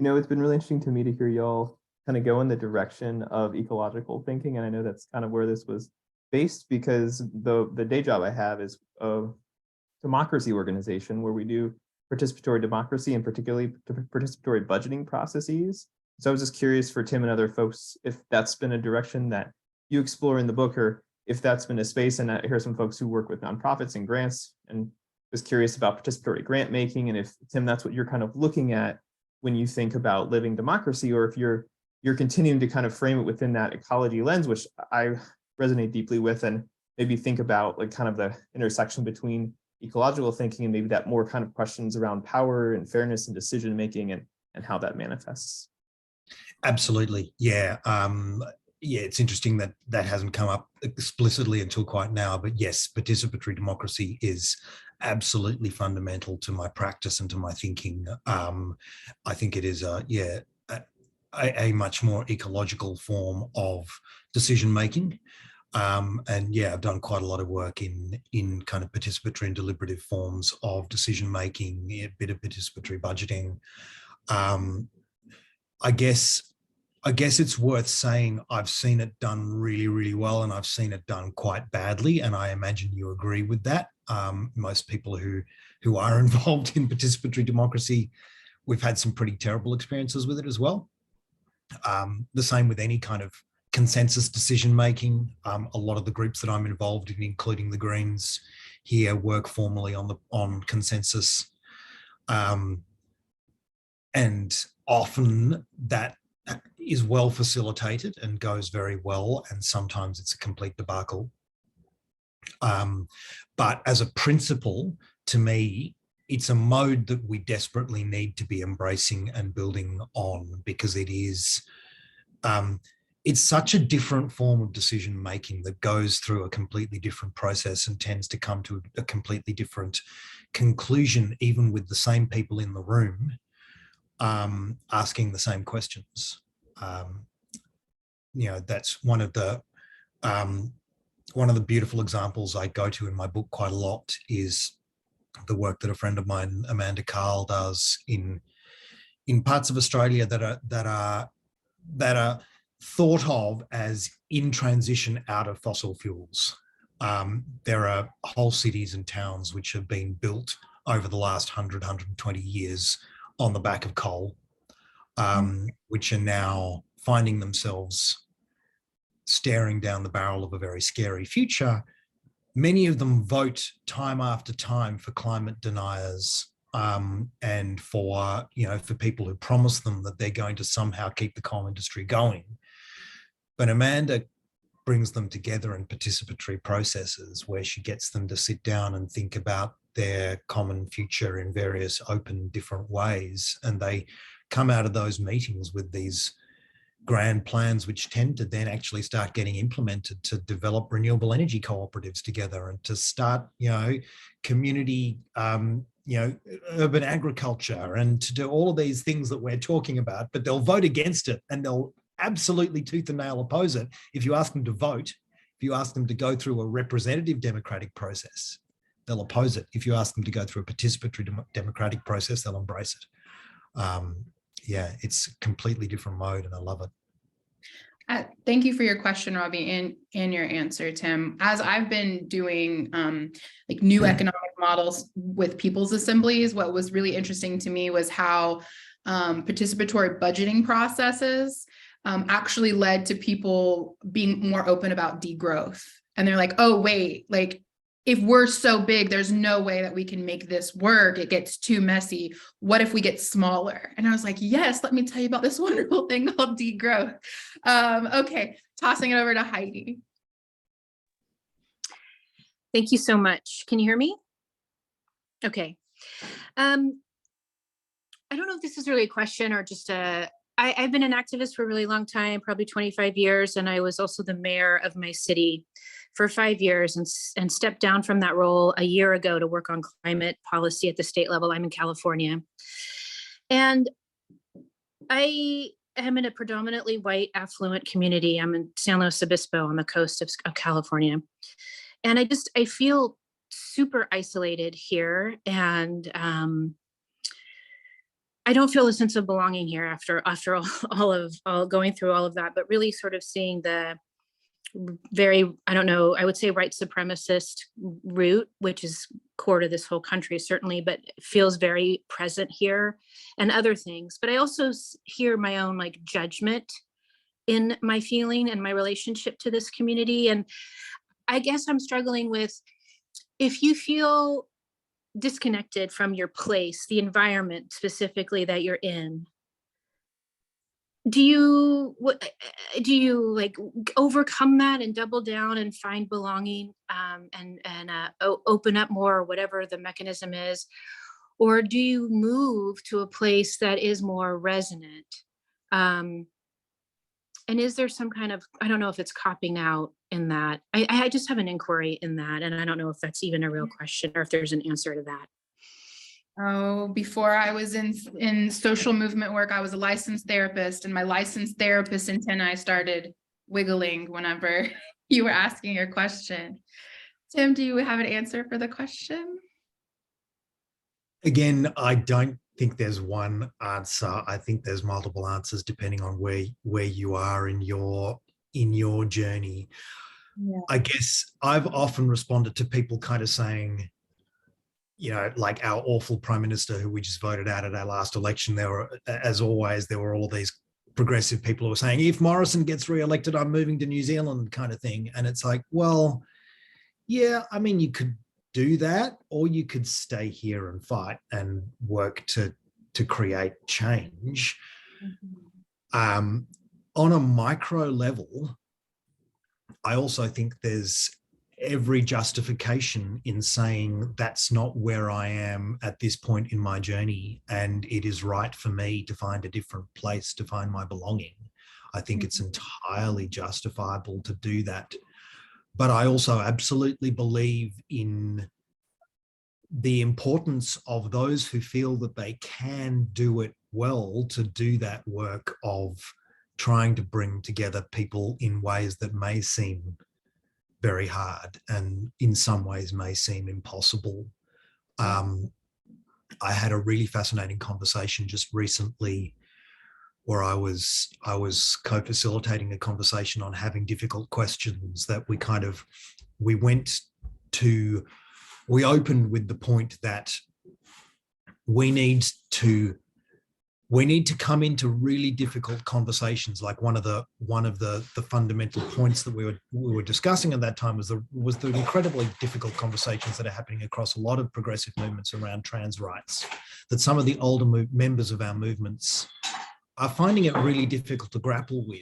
It's been really interesting to me to hear y'all kind of go in the direction of ecological thinking, and I know that's kind of where this was based, because the day job I have is a democracy organization where we do participatory democracy, and particularly participatory budgeting processes. So I was just curious for Tim and other folks if that's been a direction that you explore in the book, or if that's been a space. And I hear some folks who work with nonprofits and grants, and was curious about participatory grant making, and if, Tim, that's what you're kind of looking at when you think about living democracy, or if you're continuing to kind of frame it within that ecology lens, which I resonate deeply with, and maybe think about like kind of the intersection between ecological thinking, and maybe that more kind of questions around power and fairness and decision making and how that manifests. Absolutely. Yeah. Yeah, it's interesting that that hasn't come up explicitly until quite now, but yes, participatory democracy is absolutely fundamental to my practice and to my thinking. I think it is a much more ecological form of decision making. And yeah, I've done quite a lot of work in kind of participatory and deliberative forms of decision making, a bit of participatory budgeting. I guess it's worth saying I've seen it done really, really well, and I've seen it done quite badly. And I imagine you agree with that. Most people who are involved in participatory democracy, we've had some pretty terrible experiences with it as well. The same with any kind of consensus decision making. A lot of the groups that I'm involved in, including the Greens here, work formally on consensus. And often that is well facilitated and goes very well, and sometimes it's a complete debacle. But as a principle, to me, it's a mode that we desperately need to be embracing and building on, because it is, it's such a different form of decision making that goes through a completely different process and tends to come to a completely different conclusion, even with the same people in the room. Asking the same questions. That's one of the beautiful examples I go to in my book quite a lot, is the work that a friend of mine, Amanda Carl, does in parts of Australia that are thought of as in transition out of fossil fuels. There are whole cities and towns which have been built over the last 120 years on the back of coal, which are now finding themselves staring down the barrel of a very scary future. Many of them vote time after time for climate deniers, and for people who promise them that they're going to somehow keep the coal industry going. But Amanda brings them together in participatory processes where she gets them to sit down and think about their common future in various open different ways, and they come out of those meetings with these grand plans which tend to then actually start getting implemented to develop renewable energy cooperatives together and to start community urban agriculture, and to do all of these things that we're talking about. But they'll vote against it, and they'll absolutely tooth and nail oppose it. If you ask them to vote, if you ask them to go through a representative democratic process, they'll oppose it. If you ask them to go through a participatory democratic process, they'll embrace it. Yeah, it's a completely different mode, and I love it. Thank you for your question, Robbie, and your answer, Tim. As I've been doing like new economic models with people's assemblies, what was really interesting to me was how participatory budgeting processes actually led to people being more open about degrowth. And they're like, oh, wait, like, if we're so big, there's no way that we can make this work. It gets too messy. What if we get smaller? And I was like, yes, let me tell you about this wonderful thing called degrowth. Okay, tossing it over to Heidi. Thank you so much. Can you hear me? Okay. I don't know if this is really a question or just I've been an activist for a really long time, probably 25 years. And I was also the mayor of my city for 5 years, and stepped down from that role a year ago to work on climate policy at the state level. I'm in California. And I am in a predominantly white, affluent community. I'm in San Luis Obispo on the coast of California. And I feel super isolated here. And I don't feel a sense of belonging here after all going through all of that, but really sort of seeing the very, I don't know, I would say white supremacist root, which is core to this whole country, certainly, but feels very present here, and other things. But I also hear my own like judgment in my feeling and my relationship to this community. And I guess I'm struggling with, if you feel disconnected from your place, the environment specifically that you're in, do you like overcome that and double down and find belonging, and open up more, or whatever the mechanism is? Or do you move to a place that is more resonant? And is there some kind of, I don't know if it's copping out in that. I just have an inquiry in that, and I don't know if that's even a real question or if there's an answer to that. Oh, before I was in social movement work, I was a licensed therapist, and my licensed therapist antennae started wiggling whenever you were asking your question. Tim, do you have an answer for the question? Again, I don't think there's one answer. I think there's multiple answers depending on where you are in your journey. Yeah. I guess I've often responded to people kind of saying, like our awful prime minister who we just voted out at our last election, there were, as always, there were all of these progressive people who were saying, if Morrison gets re-elected, I'm moving to New Zealand, kind of thing. And it's like, well, yeah, I mean, you could do that, or you could stay here and fight and work to create change. On a micro level, I also think there's every justification in saying that's not where I am at this point in my journey, and it is right for me to find a different place to find my belonging. I think it's entirely justifiable to do that. But I also absolutely believe in the importance of those who feel that they can do it well to do that work of trying to bring together people in ways that may seem very hard and in some ways may seem impossible. I had a really fascinating conversation just recently where I was co-facilitating a conversation on having difficult questions that we opened with the point that we need to come into really difficult conversations. Like one of the fundamental points that we were discussing at that time was the incredibly difficult conversations that are happening across a lot of progressive movements around trans rights, that some of the older members of our movements are finding it really difficult to grapple with.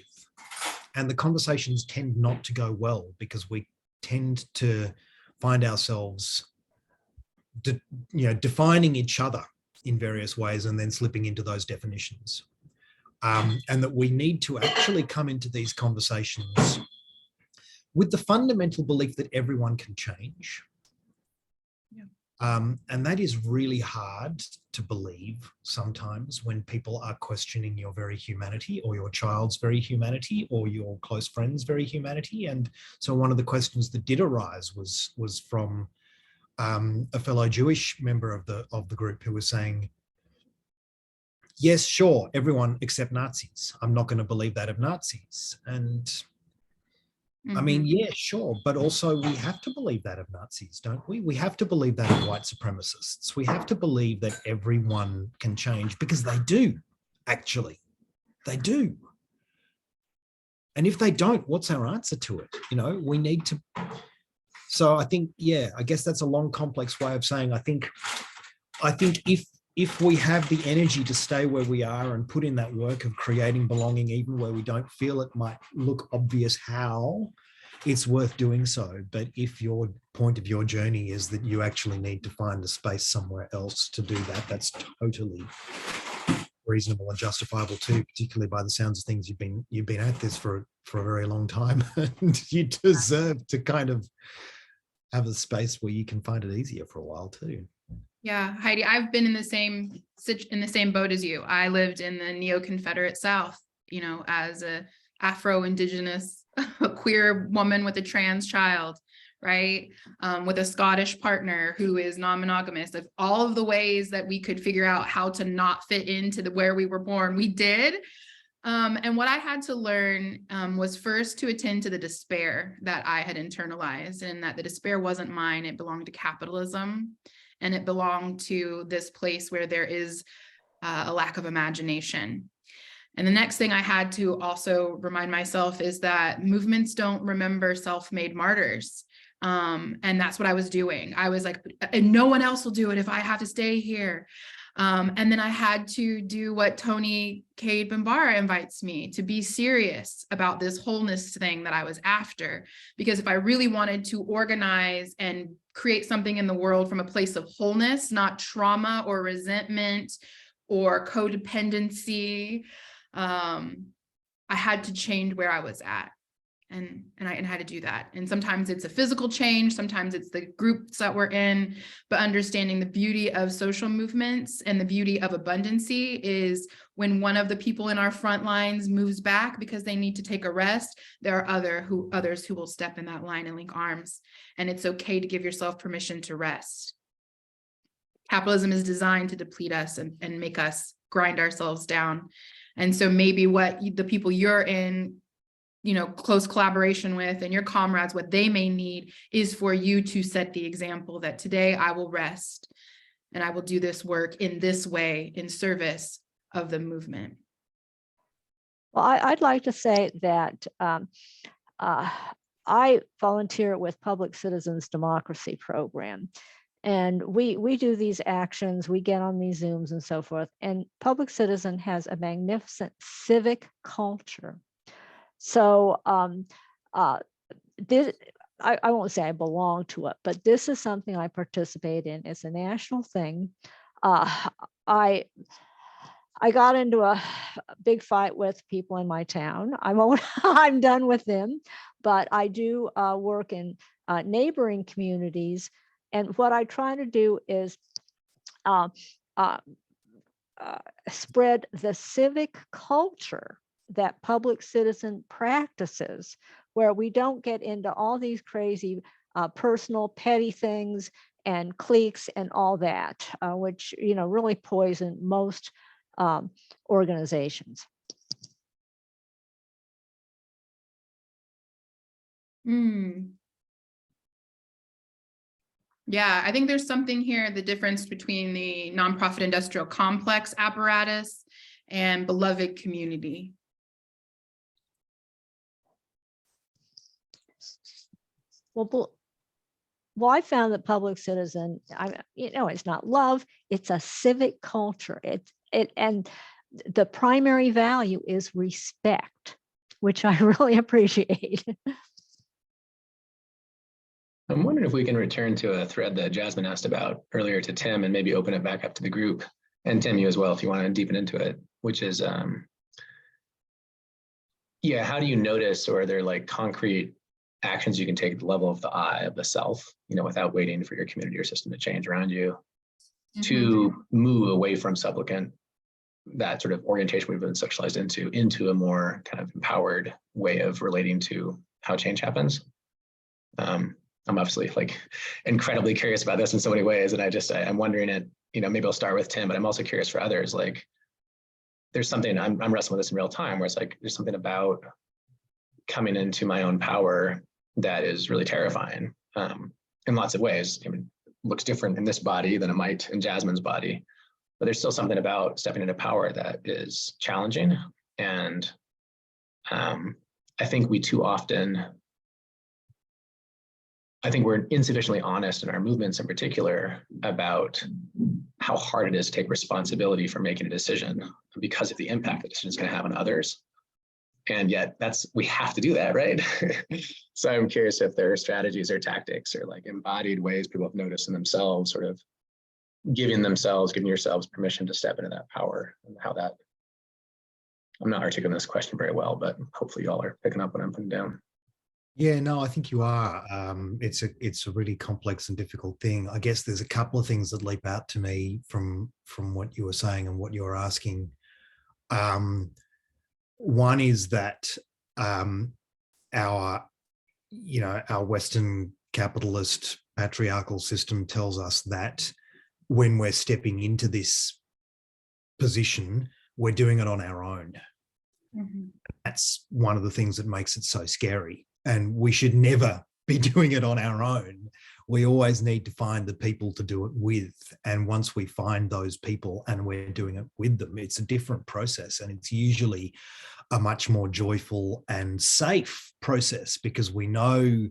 And the conversations tend not to go well because we tend to find ourselves defining each other in various ways and then slipping into those definitions. And that we need to actually come into these conversations with the fundamental belief that everyone can change. And that is really hard to believe sometimes when people are questioning your very humanity, or your child's very humanity, or your close friend's very humanity. And so one of the questions that did arise was from a fellow Jewish member of the group who was saying, yes, sure, everyone except Nazis. I'm not going to believe that of Nazis. And I mean, yeah, sure. But also we have to believe that of Nazis, don't we? We have to believe that of white supremacists. We have to believe that everyone can change, because they do, actually. They do. And if they don't, what's our answer to it? We need to. So I think, yeah, I guess that's a long, complex way of saying, I think if we have the energy to stay where we are and put in that work of creating belonging, even where we don't feel it might look obvious how, it's worth doing so. But if your point of your journey is that you actually need to find a space somewhere else to do that, that's totally reasonable and justifiable too, particularly by the sounds of things you've been at this for a very long time, and you deserve to kind of have a space where you can find it easier for a while too. Yeah, Heidi, I've been in the same boat as you. I lived in the neo-Confederate South, as a Afro-Indigenous, a queer woman with a trans child, right? With a Scottish partner who is non-monogamous. Of all of the ways that we could figure out how to not fit into where we were born, we did. And what I had to learn was first to attend to the despair that I had internalized, and that the despair wasn't mine. It belonged to capitalism, and it belonged to this place where there is a lack of imagination. And the next thing I had to also remind myself is that movements don't remember self-made martyrs. And that's what I was doing. I was like, and no one else will do it if I have to stay here. And then I had to do what Tony Cade Bambara invites me to be serious about this wholeness thing that I was after. Because if I really wanted to organize and create something in the world from a place of wholeness, not trauma or resentment or codependency, I had to change where I was at. And I had to do that. And sometimes it's a physical change, sometimes it's the groups that we're in, but understanding the beauty of social movements and the beauty of abundancy is when one of the people in our front lines moves back because they need to take a rest, there are others who will step in that line and link arms. And it's okay to give yourself permission to rest. Capitalism is designed to deplete us and make us grind ourselves down. And so maybe what the people you're in, close collaboration with and your comrades, what they may need is for you to set the example that today I will rest and I will do this work in this way in service of the movement. Well, I'd like to say that I volunteer with Public Citizens Democracy Program. And we do these actions, we get on these Zooms and so forth. And Public Citizen has a magnificent civic culture. So this, I won't say I belong to it, but this is something I participate in. It's a national thing. I got into a big fight with people in my town. I'm done with them, but I do work in neighboring communities. And what I try to do is spread the civic culture that Public Citizen practices, where we don't get into all these crazy personal petty things and cliques and all that, which really poison most organizations. Yeah, I think there's something here, the difference between the nonprofit industrial complex apparatus and beloved community. Well, I found that Public Citizen, it's not love, it's a civic culture. And the primary value is respect, which I really appreciate. I'm wondering if we can return to a thread that Jasmine asked about earlier to Tim and maybe open it back up to the group, and Tim, you as well, if you want to deepen into it, which is, how do you notice, or are there like concrete actions you can take at the level of the I, of the self, without waiting for your community or system to change around you, to move away from supplicant, that sort of orientation we've been socialized into a more kind of empowered way of relating to how change happens? I'm obviously like incredibly curious about this in so many ways, and I'm wondering it, maybe I'll start with Tim, but I'm also curious for others, like there's something, I'm wrestling with this in real time, where it's like, there's something about coming into my own power that is really terrifying in lots of ways. It looks different in this body than it might in Jasmine's body, but there's still something about stepping into power that is challenging. And I think we're insufficiently honest in our movements in particular about how hard it is to take responsibility for making a decision because of the impact the decision is going to have on others. And yet we have to do that, right? So I'm curious if there are strategies or tactics or like embodied ways people have noticed in themselves, sort of giving yourselves permission to step into that power, and how that, I'm not articulating this question very well, but hopefully y'all are picking up what I'm putting down. Yeah, no, I think you are. It's a really complex and difficult thing. I guess there's a couple of things that leap out to me from what you were saying and what you were asking. One is that our Western capitalist patriarchal system tells us that when we're stepping into this position, we're doing it on our own. That's one of the things that makes it so scary. And we should never be doing it on our own. We always need to find the people to do it with. And once we find those people and we're doing it with them, it's a different process. And it's usually a much more joyful and safe process, because we know,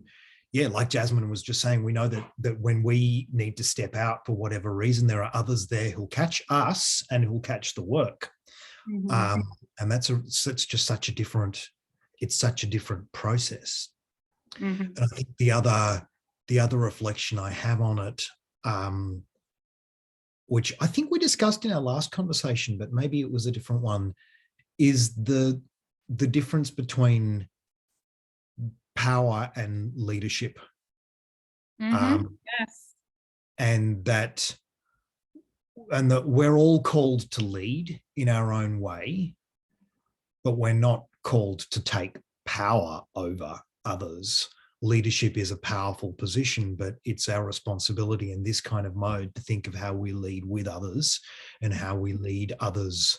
yeah, like Jasmine was just saying, we know that when we need to step out for whatever reason, there are others there who'll catch us and who'll catch the work. And that's just such a different, it's such a different process. And I think the other reflection I have on it, which I think we discussed in our last conversation, but maybe it was a different one, is the difference between power and leadership. Yes. And that we're all called to lead in our own way, but we're not called to take power over others. Leadership is a powerful position, but it's our responsibility in this kind of mode to think of how we lead with others and how we lead others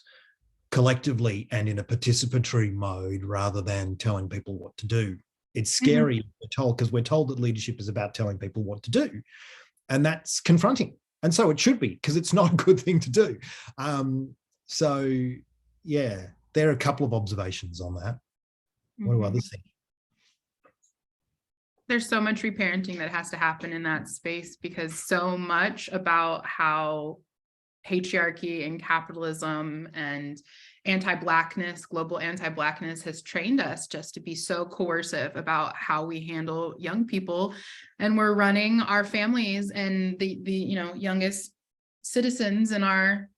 collectively and in a participatory mode rather than telling people what to do. It's scary, because we're told that leadership is about telling people what to do, and that's confronting. And so it should be, because it's not a good thing to do. So yeah, there are a couple of observations on that. What do others think? There's so much reparenting that has to happen in that space, because so much about how patriarchy and capitalism and anti-Blackness, global anti-Blackness has trained us just to be so coercive about how we handle young people. And we're running our families and the youngest citizens in our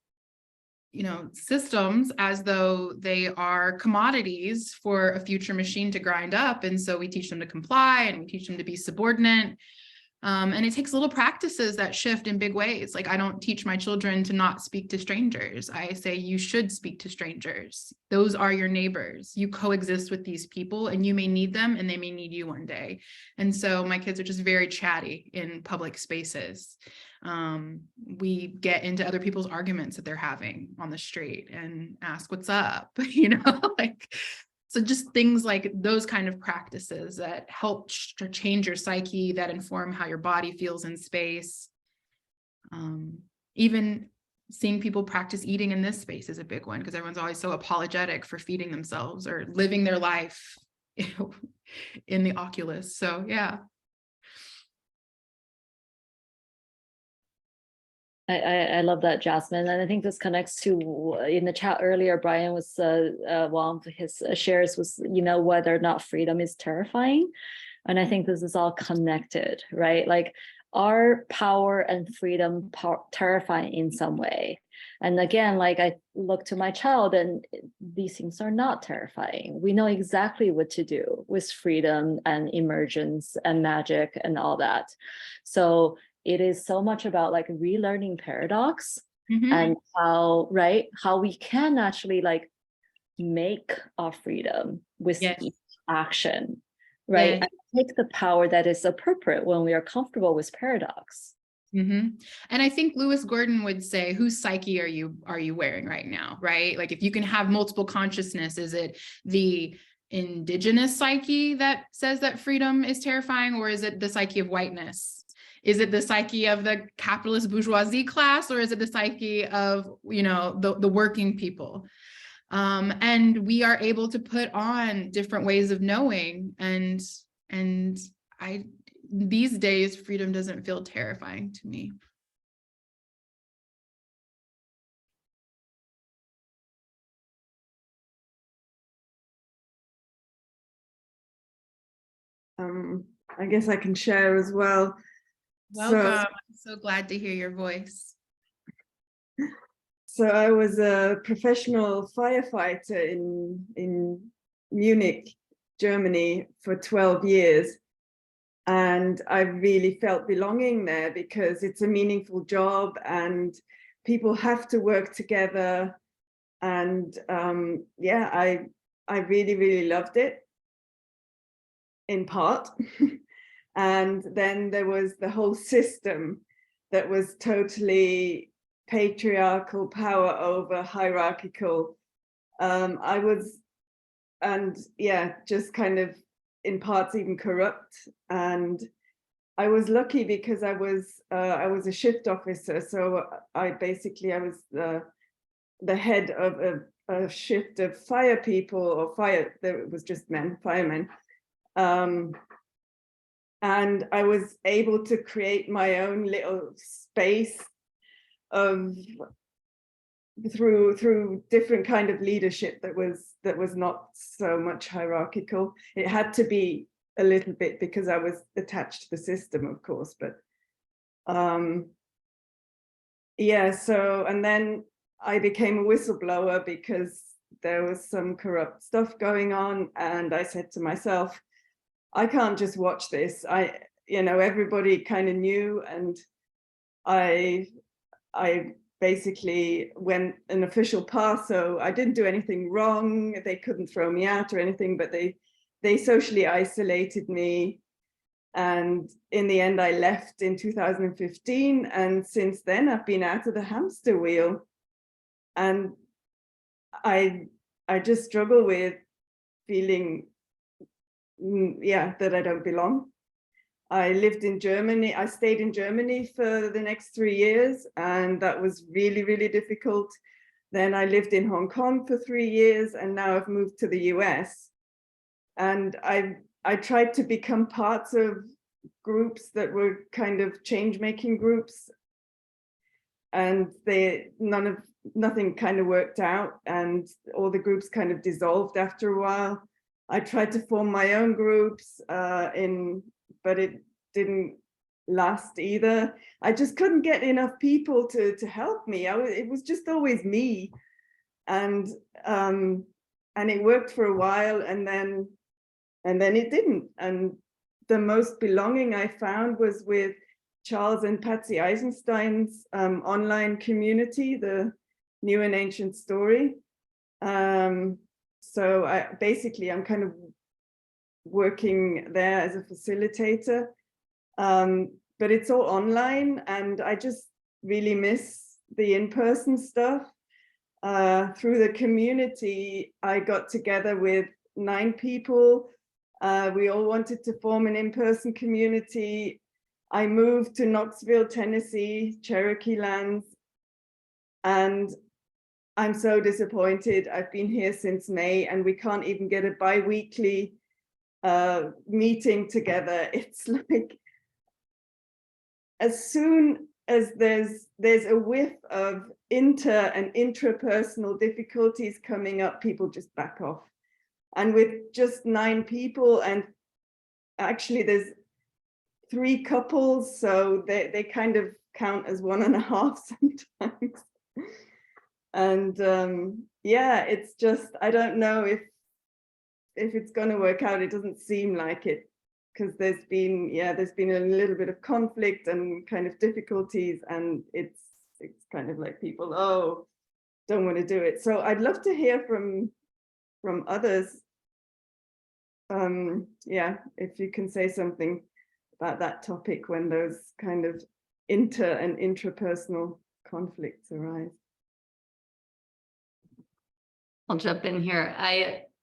systems as though they are commodities for a future machine to grind up. And so we teach them to comply and we teach them to be subordinate. And it takes little practices that shift in big ways. Like, I don't teach my children to not speak to strangers. I say, you should speak to strangers. Those are your neighbors. You coexist with these people and you may need them and they may need you one day. And so my kids are just very chatty in public spaces. We get into other people's arguments that they're having on the street and ask what's up, so just things like those kind of practices that help change your psyche, that inform how your body feels in space. Even seeing people practice eating in this space is a big one, because everyone's always so apologetic for feeding themselves or living their life in the Oculus. So yeah. I love that, Jasmine. And I think this connects to, in the chat earlier, Brian was, one of his shares was, whether or not freedom is terrifying. And I think this is all connected, right? Like, are power and freedom terrifying in some way? And again, like, I look to my child and these things are not terrifying. We know exactly what to do with freedom and emergence and magic and all that. So it is so much about like relearning paradox and how we can actually like make our freedom with each action, right? And take the power that is appropriate when we are comfortable with paradox. And I think Lewis Gordon would say, whose psyche are you wearing right now, right? Like, if you can have multiple consciousness, is it the indigenous psyche that says that freedom is terrifying, or is it the psyche of whiteness? Is it the psyche of the capitalist bourgeoisie class, or is it the psyche of, the working people? And we are able to put on different ways of knowing. And these days, freedom doesn't feel terrifying to me. I guess I can share as well. Welcome. I'm so glad to hear your voice. So I was a professional firefighter in Munich, Germany for 12 years. And I really felt belonging there because it's a meaningful job and people have to work together. And I really, really loved it, in part. And then there was the whole system that was totally patriarchal, power over hierarchical. Just kind of in parts even corrupt. And I was lucky because I was a shift officer. So I was the head of a shift of fire people, or fire, there was just men, firemen. and I was able to create my own little space of through different kind of leadership that was not so much hierarchical. It had to be a little bit because I was attached to the system, of course, but yeah, so, and then I became a whistleblower because there was some corrupt stuff going on, and I said to myself, I can't just watch this. Everybody kind of knew, and I basically went an official path, so I didn't do anything wrong. They couldn't throw me out or anything, but they socially isolated me. And in the end, I left in 2015. And since then, I've been out of the hamster wheel. And I just struggle with feeling, that I don't belong. I lived in Germany. I stayed in Germany for the next 3 years, and that was really, really difficult. Then I lived in Hong Kong for 3 years, and now I've moved to the US. And I tried to become parts of groups that were kind of change-making groups, and nothing kind of worked out, and all the groups kind of dissolved after a while. I tried to form my own groups but it didn't last either. I just couldn't get enough people to help me. It was just always me, and it worked for a while, and then it didn't. And the most belonging I found was with Charles and Patsy Eisenstein's online community, the New and Ancient Story. So I'm kind of working there as a facilitator, but it's all online, and I just really miss the in-person stuff. Through the community, I got together with 9 people. We all wanted to form an in-person community. I moved to Knoxville, Tennessee, Cherokee lands, and I'm so disappointed. I've been here since May, and we can't even get a bi-weekly meeting together. It's like, as soon as there's a whiff of inter and intrapersonal difficulties coming up, people just back off. And with just 9 people, and actually there's 3 couples, so they kind of count as 1.5 sometimes. And it's just, I don't know if it's going to work out. It doesn't seem like it, because there's been a little bit of conflict and kind of difficulties, and it's kind of like people don't want to do it. So I'd love to hear from others. If you can say something about that topic when those kind of inter and intrapersonal conflicts arise. I'll jump in here.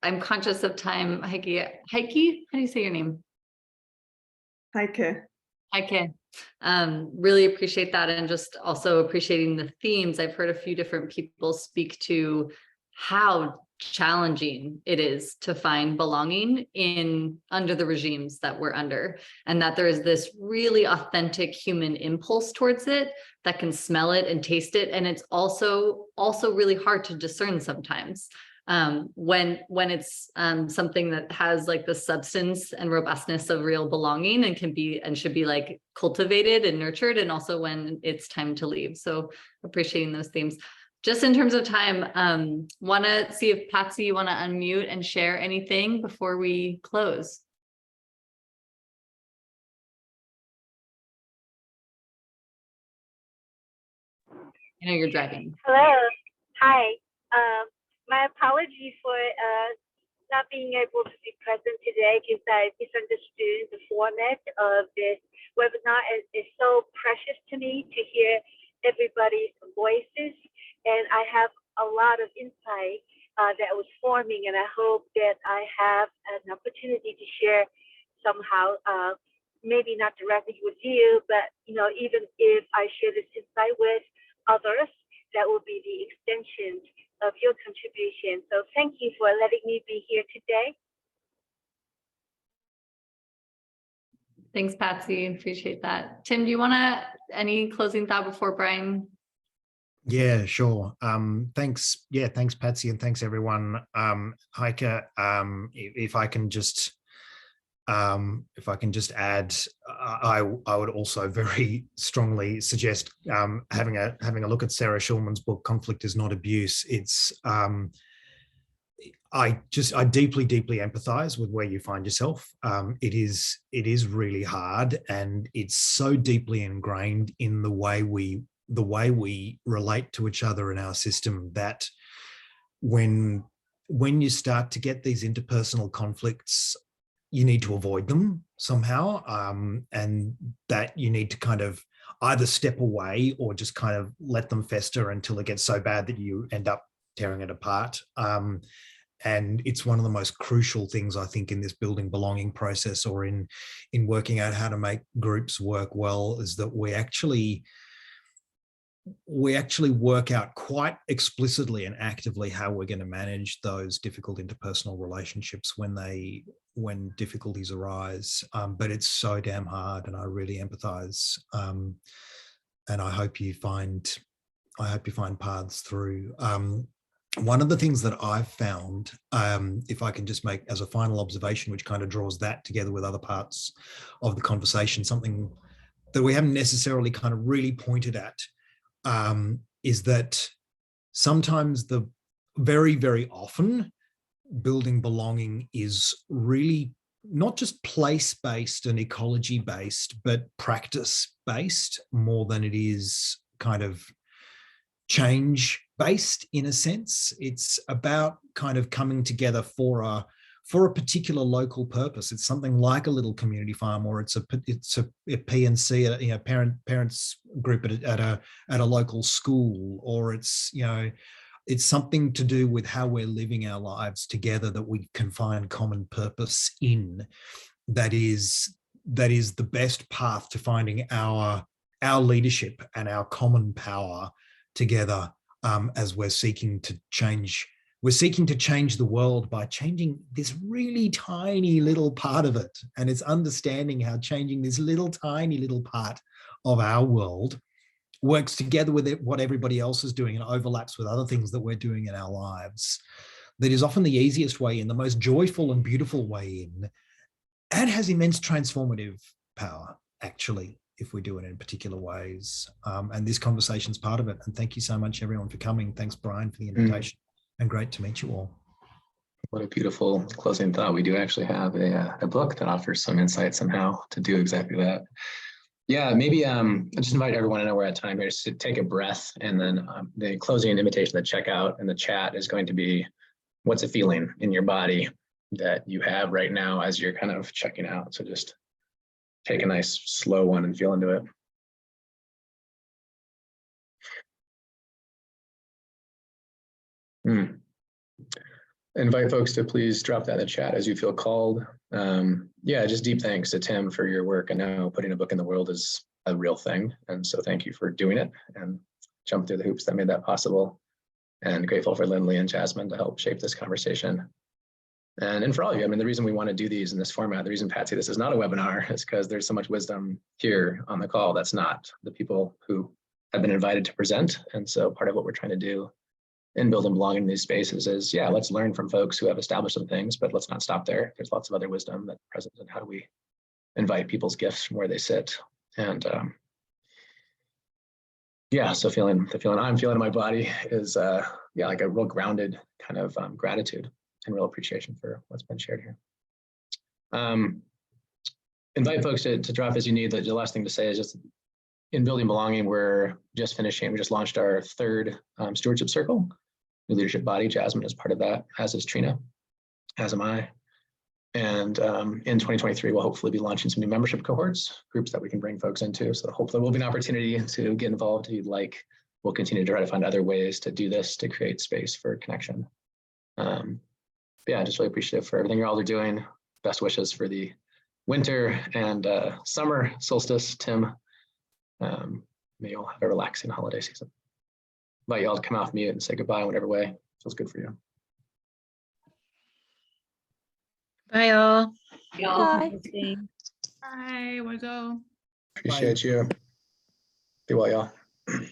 I'm conscious of time. Heike, how do you say your name? Heike. Really appreciate that, and just also appreciating the themes. I've heard a few different people speak to how challenging it is to find belonging under the regimes that we're under, and that there is this really authentic human impulse towards it that can smell it and taste it, and it's also really hard to discern sometimes when it's something that has like the substance and robustness of real belonging, and should be like cultivated and nurtured, and also when it's time to leave. So appreciating those themes. Just in terms of time, want to see if Patsy, you want to unmute and share anything before we close? I know you're driving. Hello. Hi. My apologies for not being able to be present today, because I misunderstood the format of this webinar. It's so precious to me to hear everybody's voices, and I have a lot of insight that was forming, and I hope that I have an opportunity to share somehow, maybe not directly with you, but even if I share this insight with others, that will be the extension of your contribution. So thank you for letting me be here today. Thanks, Patsy. Appreciate that. Tim, do you want any closing thought before Brian? Yeah, sure. Thanks. Yeah, thanks, Patsy, and thanks everyone. Heike, if I can just add, I would also very strongly suggest having a look at Sarah Schulman's book, Conflict is Not Abuse. It's I deeply empathize with where you find yourself. It is really hard, and it's so deeply ingrained in the way we relate to each other in our system that when you start to get these interpersonal conflicts, you need to avoid them somehow, and that you need to kind of either step away or just kind of let them fester until it gets so bad that you end up tearing it apart. And it's one of the most crucial things, I think, in this building belonging process, or in working out how to make groups work well, is that we actually work out quite explicitly and actively how we're going to manage those difficult interpersonal relationships when difficulties arise. But it's so damn hard, and I really empathize. And I hope you find paths through. One of the things that I've found, if I can just make as a final observation, which kind of draws that together with other parts of the conversation, something that we haven't necessarily kind of really pointed at, is that sometimes very, very often building belonging is really not just place-based and ecology-based, but practice-based more than it is kind of change-based in a sense. It's about kind of coming together for a particular local purpose. It's something like a little community farm, or it's a P&C, parents group at a local school, or it's something to do with how we're living our lives together that we can find common purpose in. That is the best path to finding our leadership and our common power together, as we're seeking to change. We're seeking to change the world by changing this really tiny little part of it. And it's understanding how changing this tiny little part of our world works together with what everybody else is doing and overlaps with other things that we're doing in our lives. That is often the easiest way in, the most joyful and beautiful way in, and has immense transformative power, actually, if we do it in particular ways. And this conversation's part of it. And thank you so much, everyone, for coming. Thanks, Brian, for the invitation. And great to meet you all. What a beautiful closing thought. We do actually have a book that offers some insight somehow to do exactly that. Yeah, maybe I just invite everyone, I know we're at time here, just to take a breath, and then the closing invitation to check out in the chat is going to be, what's a feeling in your body that you have right now as you're kind of checking out? So just take a nice slow one and feel into it. Invite folks to please drop that in the chat as you feel called. Yeah, just deep thanks to Tim for your work. I know putting a book in the world is a real thing, and so thank you for doing it and jump through the hoops that made that possible. And grateful for Lindley and Jasmine to help shape this conversation. And for all of you, I mean, the reason we want to do these in this format, the reason, Patsy, this is not a webinar, is because there's so much wisdom here on the call that's not the people who have been invited to present. And so part of what we're trying to do in building belonging in these spaces is, yeah, let's learn from folks who have established some things, but let's not stop there. There's lots of other wisdom that's present, and how do we invite people's gifts from where they sit? And yeah, so the feeling I'm feeling in my body is, yeah, like a real grounded kind of gratitude and real appreciation for what's been shared here. Invite folks to drop as you need. The last thing to say is just, in building belonging, we're just finishing, we just launched our third stewardship circle, new leadership body. Jasmine is part of that, as is Trina, as am I. And in 2023, we'll hopefully be launching some new membership cohorts, groups that we can bring folks into. So hopefully will be an opportunity to get involved if you'd like. We'll continue to try to find other ways to do this, to create space for connection. Yeah, just really appreciative for everything you all are doing. Best wishes for the winter and summer solstice, Tim. May you all have a relaxing holiday season. Invite you all to come off mute and say goodbye in whatever way feels good for you. Bye all. Y'all. Bye. Bye, wanna go? Appreciate you. Be well, y'all.